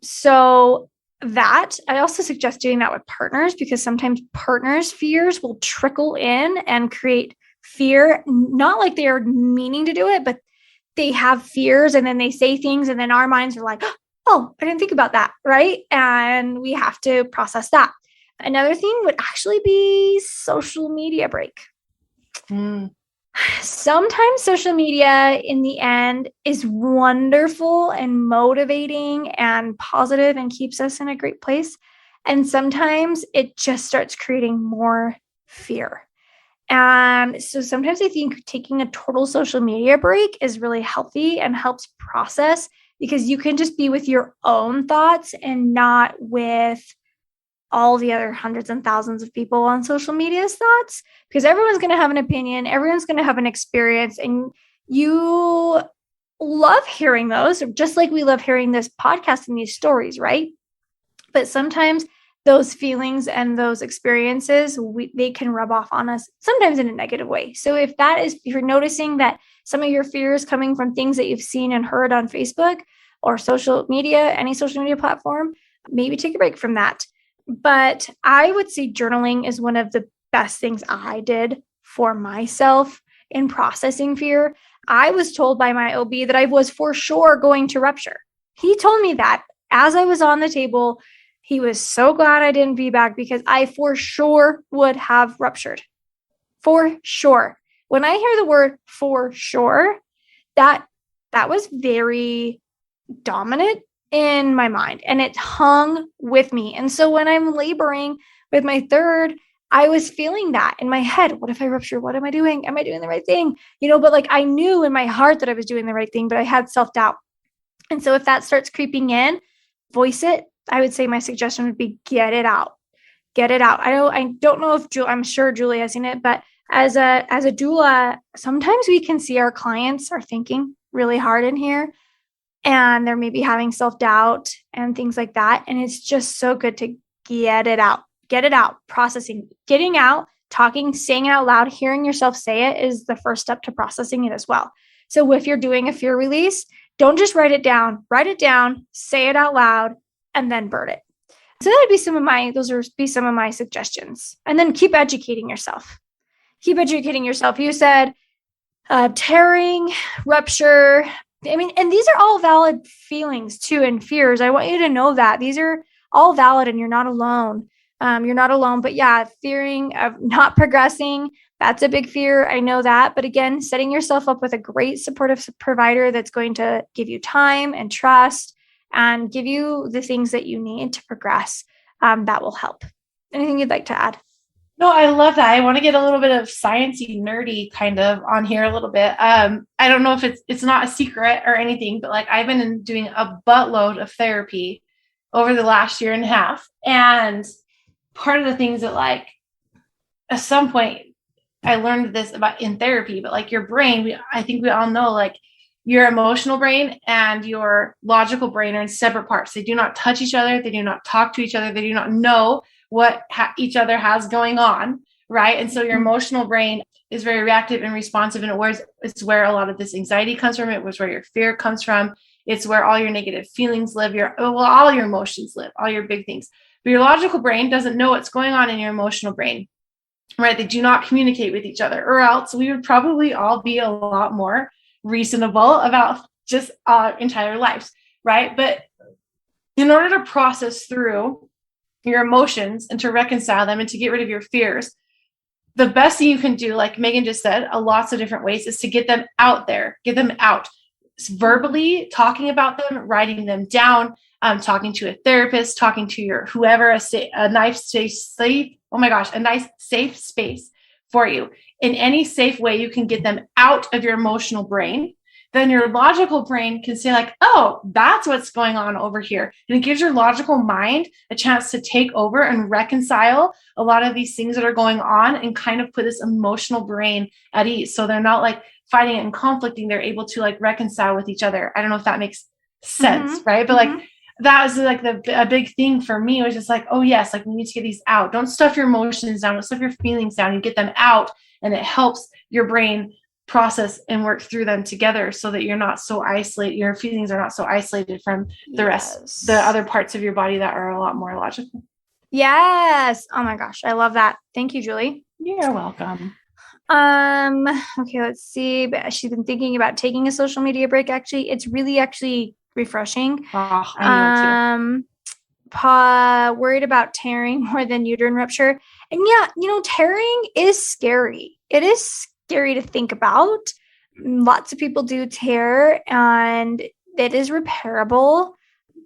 B: So that, I also suggest doing that with partners, because sometimes partners' fears will trickle in and create fear, not like they are meaning to do it, but they have fears and then they say things and then our minds are like, oh, I didn't think about that, right? And we have to process that. Another thing would actually be social media break. Sometimes social media in the end is wonderful and motivating and positive and keeps us in a great place. And sometimes it just starts creating more fear. And so sometimes I think taking a total social media break is really healthy and helps process because you can just be with your own thoughts and not with all the other hundreds and thousands of people on social media's thoughts, because everyone's going to have an opinion. Everyone's going to have an experience, and you love hearing those, just like we love hearing this podcast and these stories, right? But sometimes those feelings and those experiences, they can rub off on us, sometimes in a negative way. So if you're noticing that some of your fears coming from things that you've seen and heard on Facebook or social media, any social media platform, maybe take a break from that. But I would say journaling is one of the best things I did for myself in processing fear. I was told by my OB that I was for sure going to rupture. He told me that as I was on the table. He was so glad I didn't VBAC because I for sure would have ruptured. For sure. When I hear the word for sure, that was very dominant in my mind, and it hung with me. And so when I'm laboring with my third, I was feeling that in my head. What if I rupture? What am I doing? Am I doing the right thing? But like I knew in my heart that I was doing the right thing, but I had self-doubt. And so if that starts creeping in, voice it. I would say my suggestion would be get it out. Get it out. I don't know if I'm sure Julie has seen it, but as a doula, sometimes we can see our clients are thinking really hard in here, and they're maybe having self-doubt and things like that. And it's just so good to get it out, processing, getting out, talking, saying it out loud, hearing yourself say it is the first step to processing it as well. So if you're doing a fear release, don't just write it down, say it out loud, and then burn it. So that would be some of my suggestions. And then keep educating yourself. You said tearing, rupture. And these are all valid feelings too, and fears. I want you to know that these are all valid and you're not alone. But yeah, fearing of not progressing, that's a big fear. I know that. But again, setting yourself up with a great supportive provider that's going to give you time and trust and give you the things that you need to progress, that will help. Anything you'd like to add?
A: No, I love that. I want to get a little bit of sciencey, nerdy kind of on here a little bit. I don't know if it's not a secret or anything, but like I've been doing a buttload of therapy over the last year and a half. And part of the things that like at some point I learned this about in therapy, but like your brain, I think we all know like your emotional brain and your logical brain are in separate parts. They do not touch each other. They do not talk to each other. They do not know what each other has going on, right? And so your emotional brain is very reactive and responsive, and it's where a lot of this anxiety comes from. It was where your fear comes from. It's where all your negative feelings live, all your emotions live, all your big things. But your logical brain doesn't know what's going on in your emotional brain, right? They do not communicate with each other, or else we would probably all be a lot more reasonable about just our entire lives, right? But in order to process through your emotions and to reconcile them and to get rid of your fears, the best thing you can do, like Meagan just said, lots of different ways, is to get them out there, get them out. Verbally talking about them, writing them down, talking to a therapist, talking to your whoever, a nice safe space for you. In any safe way you can get them out of your emotional brain, then your logical brain can say like, oh, that's what's going on over here. And it gives your logical mind a chance to take over and reconcile a lot of these things that are going on and kind of put this emotional brain at ease. So they're not like fighting and conflicting. They're able to like reconcile with each other. I don't know if that makes sense, right? But like that was like a big thing for me. It was just like, oh yes, like we need to get these out. Don't stuff your emotions down. Don't stuff your feelings down. You get them out, and it helps your brain process and work through them together so that you're not so isolated. Your feelings are not so isolated from the rest, the other parts of your body that are a lot more logical.
B: Yes. Oh my gosh. I love that. Thank you, Julie.
A: You're welcome.
B: Okay, let's see. She's been thinking about taking a social media break. Actually, it's really refreshing.
A: Oh, I know too.
B: Worried about tearing more than uterine rupture. And yeah, tearing is scary. It is scary to think about. Lots of people do tear, and it is repairable.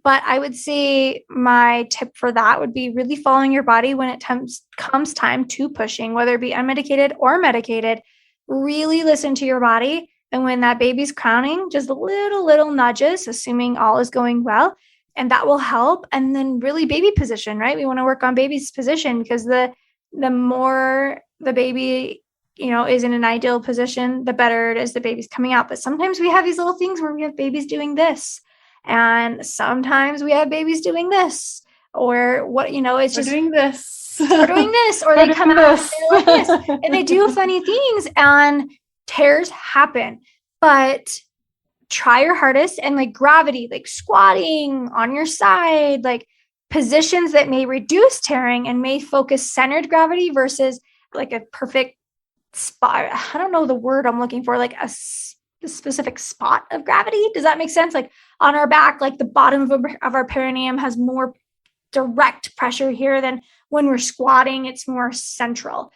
B: But I would say my tip for that would be really following your body when it comes time to pushing, whether it be unmedicated or medicated. Really listen to your body And when that baby's crowning, just little nudges, assuming all is going well, and that will help. And then really baby position, right? We want to work on baby's position because the more the baby, is in an ideal position, the better it is the baby's coming out. But sometimes we have these little things where we have babies doing this, and sometimes we have babies doing this, or what, it's just
A: doing this.
B: We're doing this, or they come out and they're like this, and they do funny things, and tears happen. But try your hardest, and like gravity, like squatting on your side, like positions that may reduce tearing and may focus centered gravity versus like a perfect spot. I don't know the word I'm looking for, like a specific spot of gravity. Does that make sense? Like on our back, like the bottom of our perineum has more direct pressure here than when we're squatting. It's more central.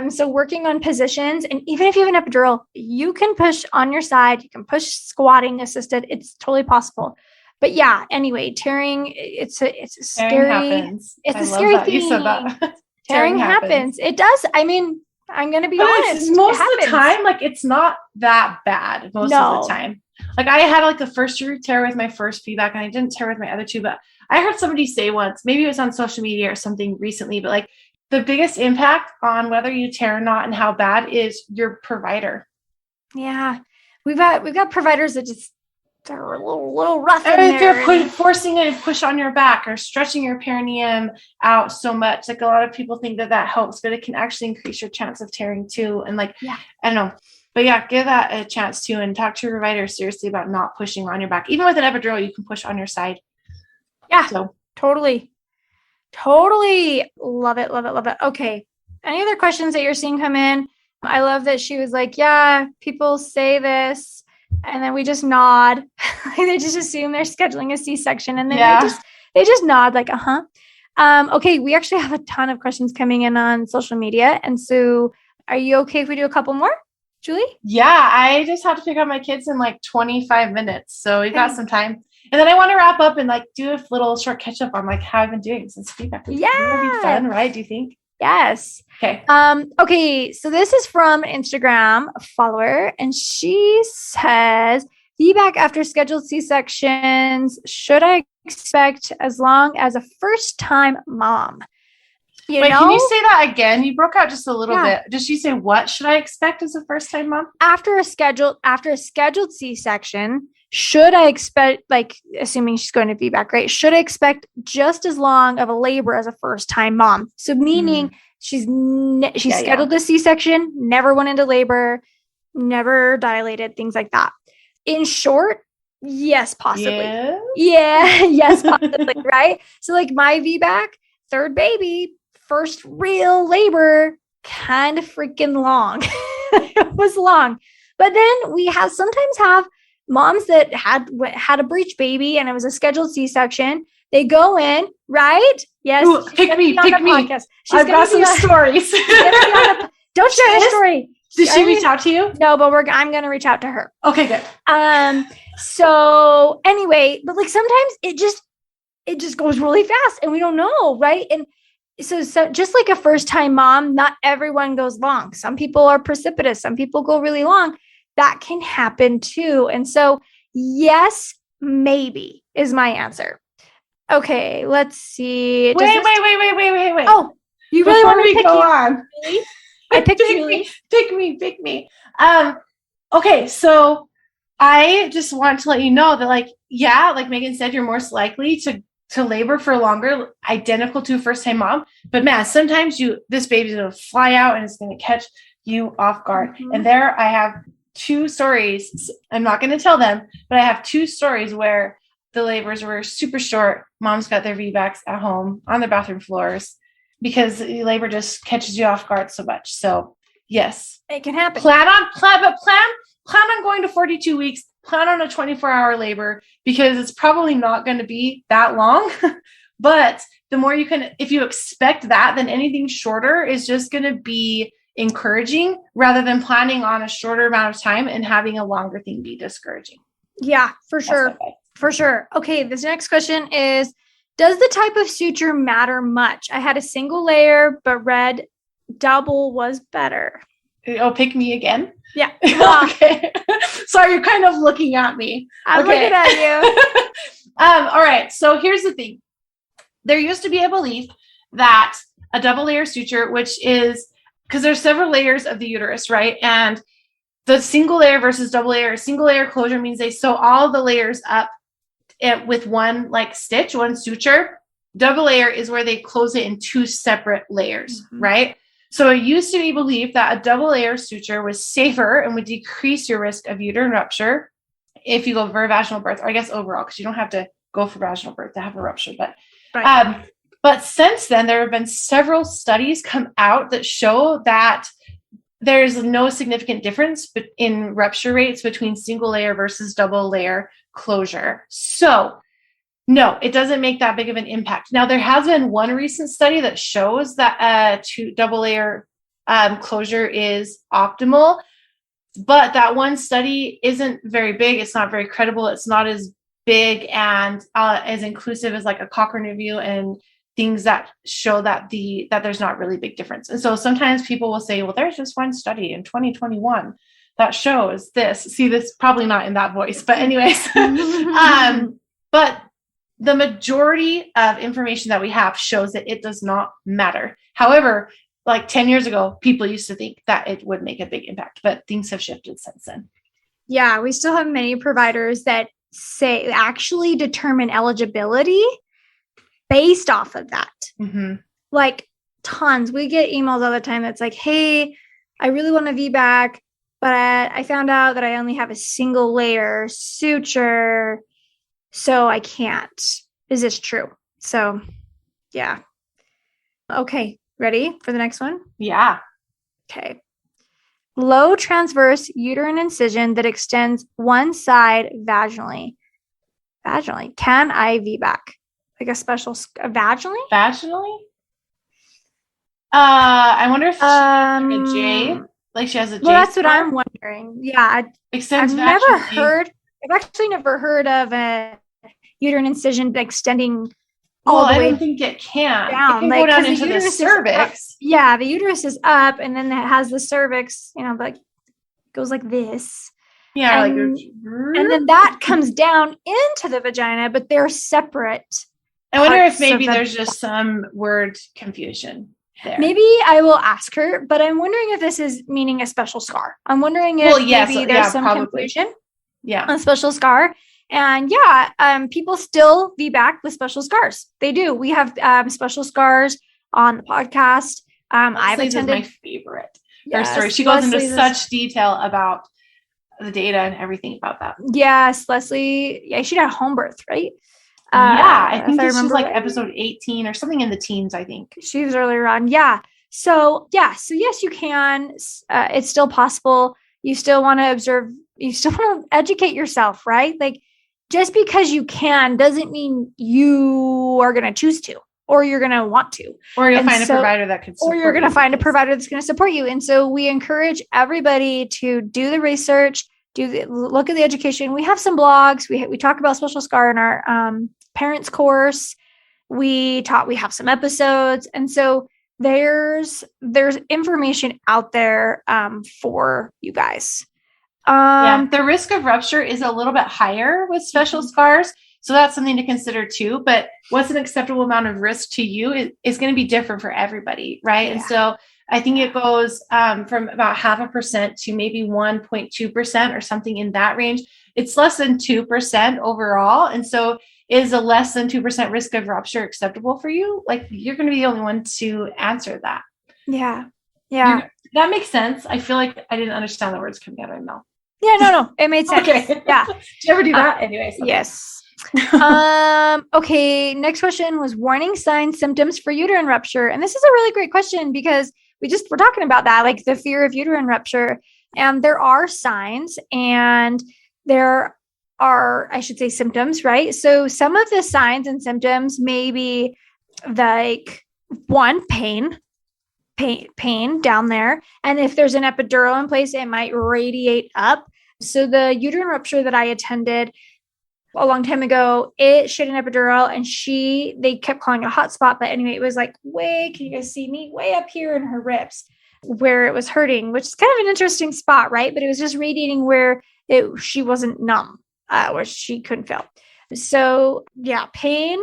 B: So working on positions, and even if you have an epidural, you can push on your side, you can push squatting assisted. It's totally possible. But yeah, anyway, tearing, it's a scary, it's a scary thing. You said that. Tearing happens. It does. I mean, I'm going to be honest.
A: Most of the time, like it's not that bad most of the time. Like I had like the first degree tear with my first VBAC, and I didn't tear with my other two, but I heard somebody say once, maybe it was on social media or something recently, but like the biggest impact on whether you tear or not and how bad is your provider.
B: Yeah. We've got providers that just are a little rough in
A: if
B: there.
A: You're forcing a push on your back or stretching your perineum out so much. Like a lot of people think that helps, but it can actually increase your chance of tearing too. And like, I don't know. But yeah, give that a chance too, and talk to your provider seriously about not pushing on your back. Even with an epidural, you can push on your side.
B: Yeah, so totally. Love it. Okay. Any other questions that you're seeing come in? I love that she was like, yeah, people say this, and then we just nod. They just assume they're scheduling a C-section, and then they just nod like, okay, we actually have a ton of questions coming in on social media. And so are you okay if we do a couple more, Julie?
A: Yeah, I just have to pick up my kids in like 25 minutes. So we got some time. And then I want to wrap up and like do a little short catch up on like how I've been doing since feedback.
B: Yeah.
A: It'll be fun, right? Do you think?
B: Yes.
A: Okay.
B: Okay. So this is from an Instagram follower, and she says, feedback after scheduled C-sections, should I expect as long as a first-time mom?
A: Wait, can you say that again? You broke out just a little bit. Did she say what should I expect as a first-time mom?
B: After a scheduled C-section, should I expect, like, assuming she's going to VBAC, right? Should I expect just as long of a labor as a first-time mom? So meaning she's scheduled a C-section, never went into labor, never dilated, things like that. In short, yes, possibly. Yes, possibly, right? So like my VBAC, third baby, first real labor, kind of freaking long. It was long. But then we sometimes have moms that had a breech baby and it was a scheduled C-section. They go in, right? Yes.
A: Ooh, pick me.
B: Podcast.
A: I've got some stories.
B: Don't share her story.
A: Did she reach out to you?
B: No, but I'm going to reach out to her.
A: Okay, good.
B: So anyway, but like sometimes it just goes really fast and we don't know, right? And so just like a first-time mom, not everyone goes long. Some people are precipitous. Some people go really long. That can happen too. And so, yes, maybe is my answer. Okay, let's see.
A: Wait.
B: Oh, you really want me to pick you? Really? I picked Julie.
A: Pick me. Okay, so I just want to let you know that like Meagan said, you're most likely to labor for longer, identical to a first-time mom. But man, sometimes this baby's going to fly out and it's going to catch you off guard. Mm-hmm. And there I have 2 stories. I'm not going to tell them, but I have 2 stories where the labors were super short. Moms got their VBACs at home on their bathroom floors because labor just catches you off guard so much. So yes,
B: it can happen.
A: Plan on going to 42 weeks. Plan on a 24-hour labor because it's probably not going to be that long. But the more you can, if you expect that, then anything shorter is just going to be encouraging rather than planning on a shorter amount of time and having a longer thing be discouraging.
B: Yeah, for sure. For sure. Okay. This next question is, does the type of suture matter much? I had a single layer, but red double was better.
A: Oh, pick me again?
B: Yeah.
A: Okay. Sorry, you're kind of looking at me.
B: I'm looking at you.
A: All right. So here's the thing. There used to be a belief that a double layer suture, which is because there's several layers of the uterus, right? And the single layer versus double layer, single layer closure means they sew all the layers up with one like stitch, one suture. Double layer is where they close it in two separate layers, right? So it used to be believed that a double layer suture was safer and would decrease your risk of uterine rupture if you go for a vaginal birth, or I guess overall, because you don't have to go for vaginal birth to have a rupture. But
B: Right.
A: But since then, there have been several studies come out that show that there's no significant difference in rupture rates between single layer versus double layer closure. So no, it doesn't make that big of an impact. Now, there has been one recent study that shows that double layer closure is optimal, but that one study isn't very big. It's not very credible. It's not as big and as inclusive as like a Cochrane review and things that show that there's not really big difference. And so sometimes people will say, well, there's just one study in 2021 that shows this. See, this probably not in that voice, but anyways, but the majority of information that we have shows that it does not matter. However, like 10 years ago, people used to think that it would make a big impact, but things have shifted since then.
B: Yeah, we still have many providers that say actually determine eligibility based off of that.
A: Mm-hmm.
B: Like tons. We get emails all the time that's like, hey, I really want a VBAC, but I found out that I only have a single layer suture, so I can't. Is this true? So, yeah. Okay, ready for the next one?
A: Yeah.
B: Okay. Low transverse uterine incision that extends one side vaginally. Vaginally. Can I VBAC? Like a special vaginally?
A: Vaginally? I wonder if she has like a J. Like she has a J.
B: Well, that's what I'm wondering. Yeah. I've actually never heard of a uterine incision extending all the way.
A: I don't think it can.
B: Down.
A: It can
B: like,
A: go down into the cervix.
B: Yeah, the uterus is up, and then it has the cervix, like goes like this.
A: Yeah,
B: and then that comes down into the vagina, but they're separate.
A: I wonder if maybe there's just some word confusion there.
B: Maybe I will ask her, but I'm wondering if this is meaning a special scar. I'm wondering if maybe there's some confusion.
A: Yeah,
B: on special scar. And people still VBAC with special scars. They do. We have special scars on the podcast. I've attended.
A: Is my favorite. Her story. She goes into such detail about the data and everything about that.
B: Yes, Leslie. Yeah, she had a home birth, right?
A: I think this was like episode 18 or something in the teens, I think.
B: She was earlier on. Yeah. So yes, you can. It's still possible. You still want to observe. You still want to educate yourself, right? Like, just because you can doesn't mean you are going to choose to, or you're going to want to.
A: Or you'll find a provider that can support you.
B: Or you're going to find a provider that's going to support you. And so we encourage everybody to do the research, look at the education. We have some blogs. We talk about special scar in our parents course. We have some episodes. And so there's information out there for you guys.
A: The risk of rupture is a little bit higher with special scars. So that's something to consider too. But what's an acceptable amount of risk to you is going to be different for everybody, right? Yeah. And so I think it goes from about 0.5% to maybe 1.2% or something in that range. It's less than 2% overall. And so is a less than 2% risk of rupture acceptable for you? Like, you're going to be the only one to answer that.
B: Yeah. Yeah.
A: That makes sense. I feel like I didn't understand the words coming out of my mouth.
B: Yeah, no. It made sense.
A: Okay.
B: Yeah.
A: Did you ever do that? Anyways. Okay.
B: Yes. Okay. Next question was warning signs, symptoms for uterine rupture. And this is a really great question because we're talking about that, like the fear of uterine rupture. And there are signs and there are, I should say, symptoms, right? So some of the signs and symptoms may be like one, pain down there. And if there's an epidural in place, it might radiate up. So the uterine rupture that I attended a long time ago, she had an epidural and they kept calling it a hot spot. But anyway, it was like can you guys see me? Way up here in her ribs. where it was hurting, which is kind of an interesting spot, right? But it was just radiating where she wasn't numb, where she couldn't feel. So yeah, pain,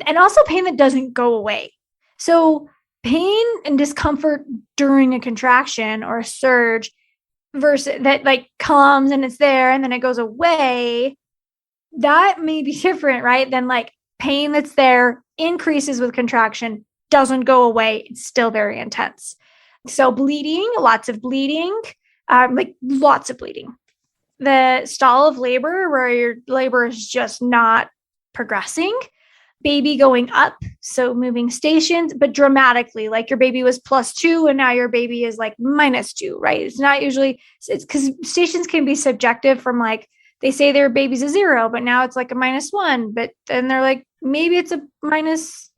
B: and also pain that doesn't go away. So pain and discomfort during a contraction or a surge versus that like comes and it's there and then it goes away, that may be different, right? Than like pain that's there, increases with contraction, doesn't go away. It's still very intense. So bleeding, lots of bleeding, lots of bleeding. The stall of labor where your labor is just not progressing. Baby going up, so moving stations, but dramatically, like your baby was +2 and now your baby is like -2, right? It's not usually, it's because stations can be subjective from like, they say their baby's a 0, but now it's like a -1, but then they're like, maybe it's a minus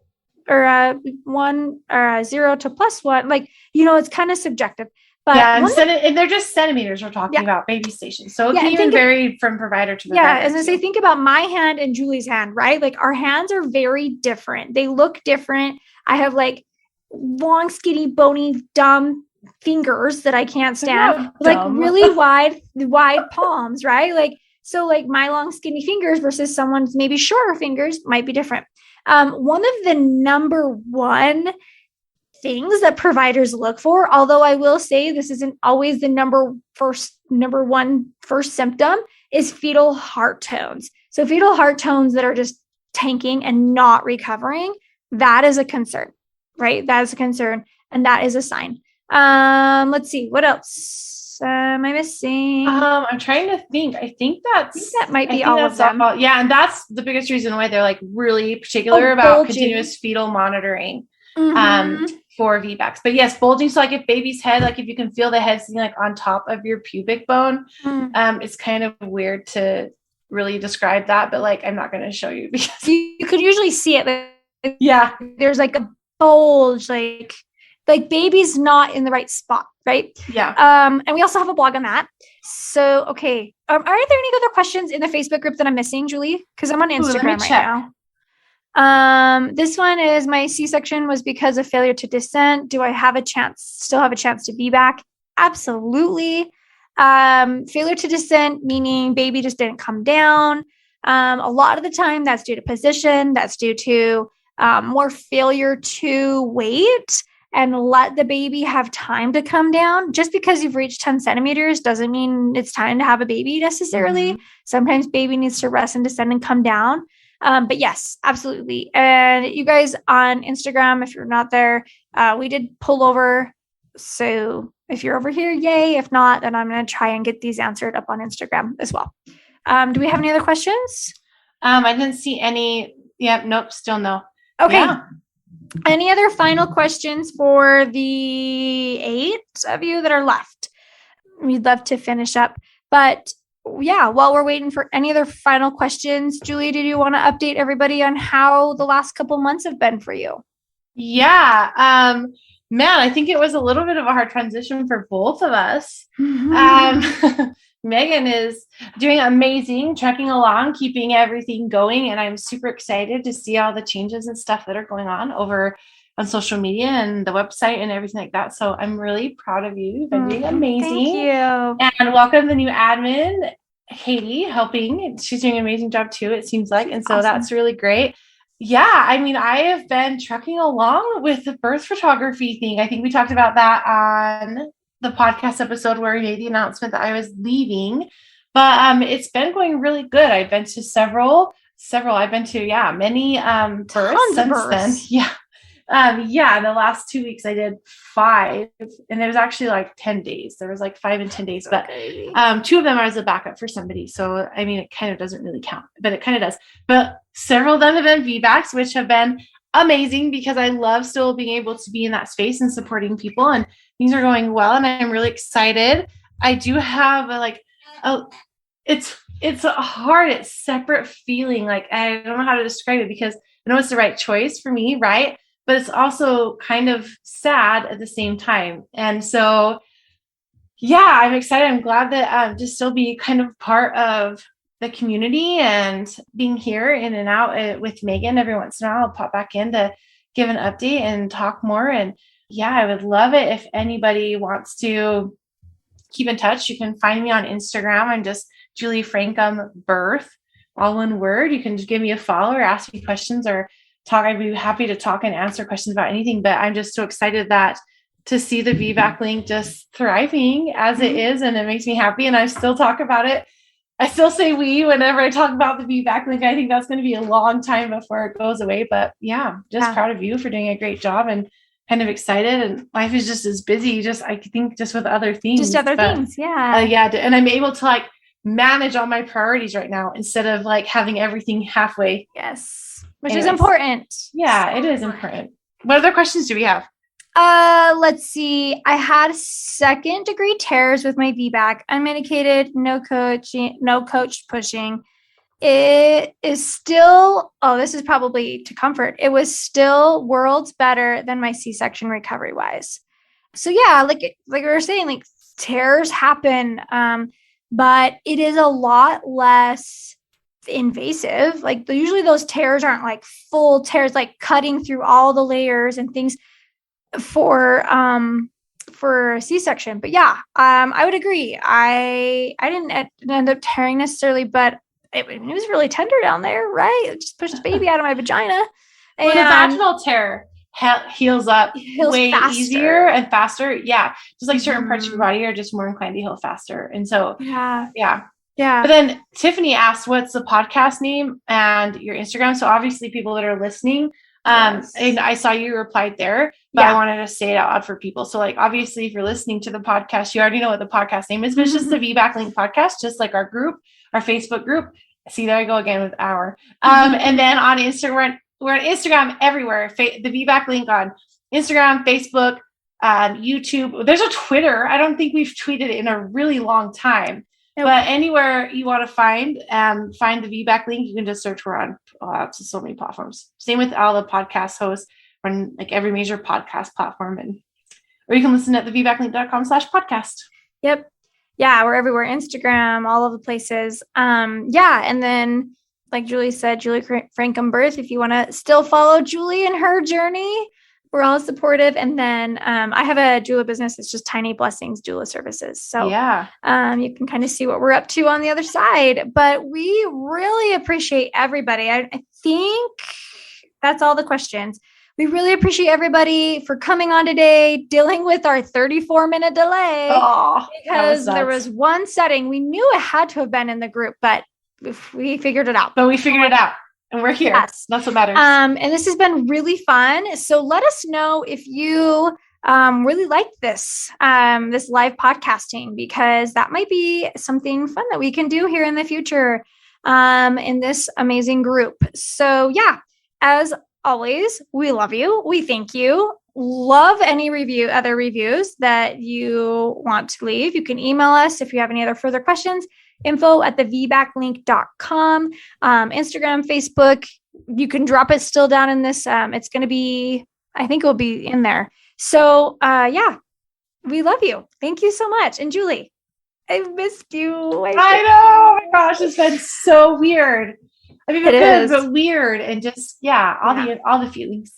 B: or a 1 or a 0 to +1. Like, it's kind of subjective. But
A: yeah, and they're just centimeters we're talking about, baby stations. So it can even vary from provider to provider.
B: Yeah, as I say, think about my hand and Julie's hand, right? Like our hands are very different. They look different. I have like long, skinny, bony, dumb fingers that I can't stand. Like really wide palms, right? Like, so like my long, skinny fingers versus someone's maybe shorter fingers might be different. One of the number one things that providers look for, although I will say this isn't always the number one first symptom, is fetal heart tones. So fetal heart tones that are just tanking and not recovering, that is a concern, right? That is a concern. And that is a sign. Let's see, what else am I missing?
A: I'm trying to think. I think that
B: might be all of them.
A: Yeah. And that's the biggest reason why they're like really particular about continuous fetal monitoring. For VBACs. But yes, bulging. So like if baby's head, like if you can feel the head sitting like on top of your pubic bone, it's kind of weird to really describe that, but like I'm not going to show you because
B: you could usually see it.
A: Yeah.
B: There's like a bulge, like baby's not in the right spot, right?
A: Yeah.
B: And we also have a blog on that. So, okay. Are there any other questions in the Facebook group that I'm missing, Julie? Because I'm on Instagram right now. This one is, my C-section was because of failure to descent. Do I still have a chance to VBAC? Absolutely. Failure to descent, meaning baby just didn't come down. A lot of the time that's due to position, that's due to more failure to wait and let the baby have time to come down. Just because you've reached 10 centimeters doesn't mean it's time to have a baby necessarily. Sometimes baby needs to rest and descend and come down. But yes, absolutely. And you guys on Instagram, if you're not there, we did pull over. So if you're over here, yay. If not, then I'm going to try and get these answered up on Instagram as well. Do we have any other questions?
A: I didn't see any. Yep. Nope. Still no.
B: Okay. Yeah. Any other final questions for the 8 of you that are left? We'd love to finish up, but yeah, while we're waiting for any other final questions, Julie, did you want to update everybody on how the last couple months have been for you?
A: Yeah. Man, I think it was a little bit of a hard transition for both of us. Meagan is doing amazing, trekking along, keeping everything going. And I'm super excited to see all the changes and stuff that are going on over on social media and the website and everything like that. So I'm really proud of you. You've been doing amazing.
B: Thank you.
A: And welcome the new admin, Katie, helping. She's doing an amazing job too, it seems like. And so awesome. That's really great. Yeah. I mean, I have been trucking along with the birth photography thing. I think we talked about that on the podcast episode where we made the announcement that I was leaving, but it's been going really good. I've been to several. I've been to, many births since then. Yeah. The last 2 weeks I did 5, and it was actually like 10 days. There was like 5 and 10 days, but 2 of them I was a backup for somebody. So, I mean, it kind of doesn't really count, but it kind of does. But several of them have been VBACs, which have been amazing because I love still being able to be in that space and supporting people, and things are going well. And I'm really excited. I do have it's a hard, it's separate feeling. Like, I don't know how to describe it because I know it's the right choice for me. Right. But it's also kind of sad at the same time. And so, yeah, I'm excited. I'm glad that to still be kind of part of the community and being here in and out with Meagan every once in a while. I'll pop back in to give an update and talk more. And yeah, I would love it if anybody wants to keep in touch. You can find me on Instagram. I'm just Julie Frankum Birth, all one word. You can just give me a follow or ask me questions or talk. I'd be happy to talk and answer questions about anything, but I'm just so excited to see the VBAC link just thriving as it is. And it makes me happy. And I still talk about it. I still say we whenever I talk about the VBAC link. I think that's going to be a long time before it goes away, but yeah, just proud of you for doing a great job and kind of excited. And life is just as busy, I think just with other things.
B: Just other things. Yeah.
A: Yeah. And I'm able to manage all my priorities right now instead of having everything halfway.
B: Yes. Which is important.
A: Yeah, it is important. What other questions do we have?
B: Let's see. I had 2nd degree tears with my VBAC, unmedicated, no coach pushing. It is still, this is probably to comfort. It was still worlds better than my C-section recovery wise. So yeah, like we were saying, tears happen. But it is a lot less invasive. Usually those tears aren't full tears, cutting through all the layers and things for a C-section. But yeah, I would agree. I didn't end up tearing necessarily, but it was really tender down there, right? It just pushed the baby out of my vagina.
A: Well, the vaginal tear heals way faster. Easier and faster. Yeah. Just certain parts of your body are just more inclined to heal faster. And so, yeah. But then Tiffany asked, what's the podcast name and your Instagram? So obviously people that are listening, and I saw you replied there, but I wanted to say it out loud for people. So obviously if you're listening to the podcast, you already know what the podcast name is, but it's just the VBAC Link podcast, just like our group, our Facebook group. See, there I go again with our, and then on Instagram, we're on Instagram everywhere. The VBAC Link on Instagram, Facebook, YouTube. There's a Twitter. I don't think we've tweeted in a really long time. Nope. But anywhere you want to find the VBAC Link, you can just search. We're on so many platforms. Same with all the podcast hosts on every major podcast platform, or you can listen at thevbaclink.com/podcast.
B: Yep. Yeah, we're everywhere. Instagram, all of the places. Yeah, and then like Julie said, Julie Frankum Birth. If you want to still follow Julie and her journey, we're all supportive. And then I have a doula business. It's just Tiny Blessings Doula Services. So
A: yeah,
B: you can kind of see what we're up to on the other side. But we really appreciate everybody. I think that's all the questions. We really appreciate everybody for coming on today, dealing with our 34-minute delay because there was one setting. We knew it had to have been in the group, but we figured it out.
A: But we figured it out. And we're here. Yes. That's what matters.
B: And this has been really fun. So let us know if you really like this live podcasting, because that might be something fun that we can do here in the future in this amazing group. So yeah, as always, we love you. We thank you. Love any other reviews that you want to leave. You can email us if you have any other further questions. info@thevbaclink.com, Instagram, Facebook. You can drop it still down in this. It's going to be, I think it will be in there. So yeah, we love you. Thank you so much. And Julie, I've missed you.
A: I know. Oh my gosh, it's been so weird. I mean, it's good, but weird, and just all the feelings.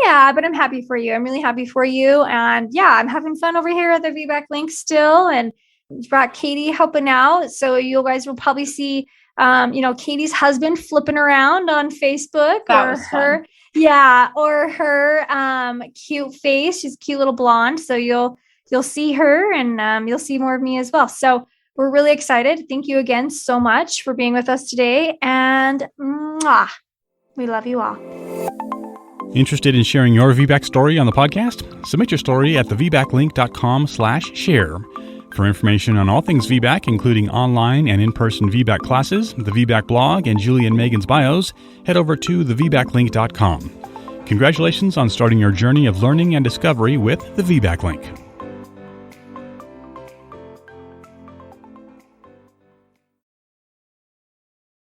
B: Yeah, but I'm happy for you. I'm really happy for you, and yeah, I'm having fun over here at the VBAC Link still, and brought Katie helping out. So you guys will probably see, Katie's husband flipping around on Facebook, or her cute face. She's a cute little blonde. So you'll see her, and you'll see more of me as well. So we're really excited. Thank you again so much for being with us today. And we love you all.
C: Interested in sharing your VBAC story on the podcast? Submit your story at thevbaclink.com/share. For information on all things VBAC, including online and in-person VBAC classes, the VBAC blog, and Julie and Meagan's bios, head over to thevbaclink.com. Congratulations on starting your journey of learning and discovery with the VBAC Link.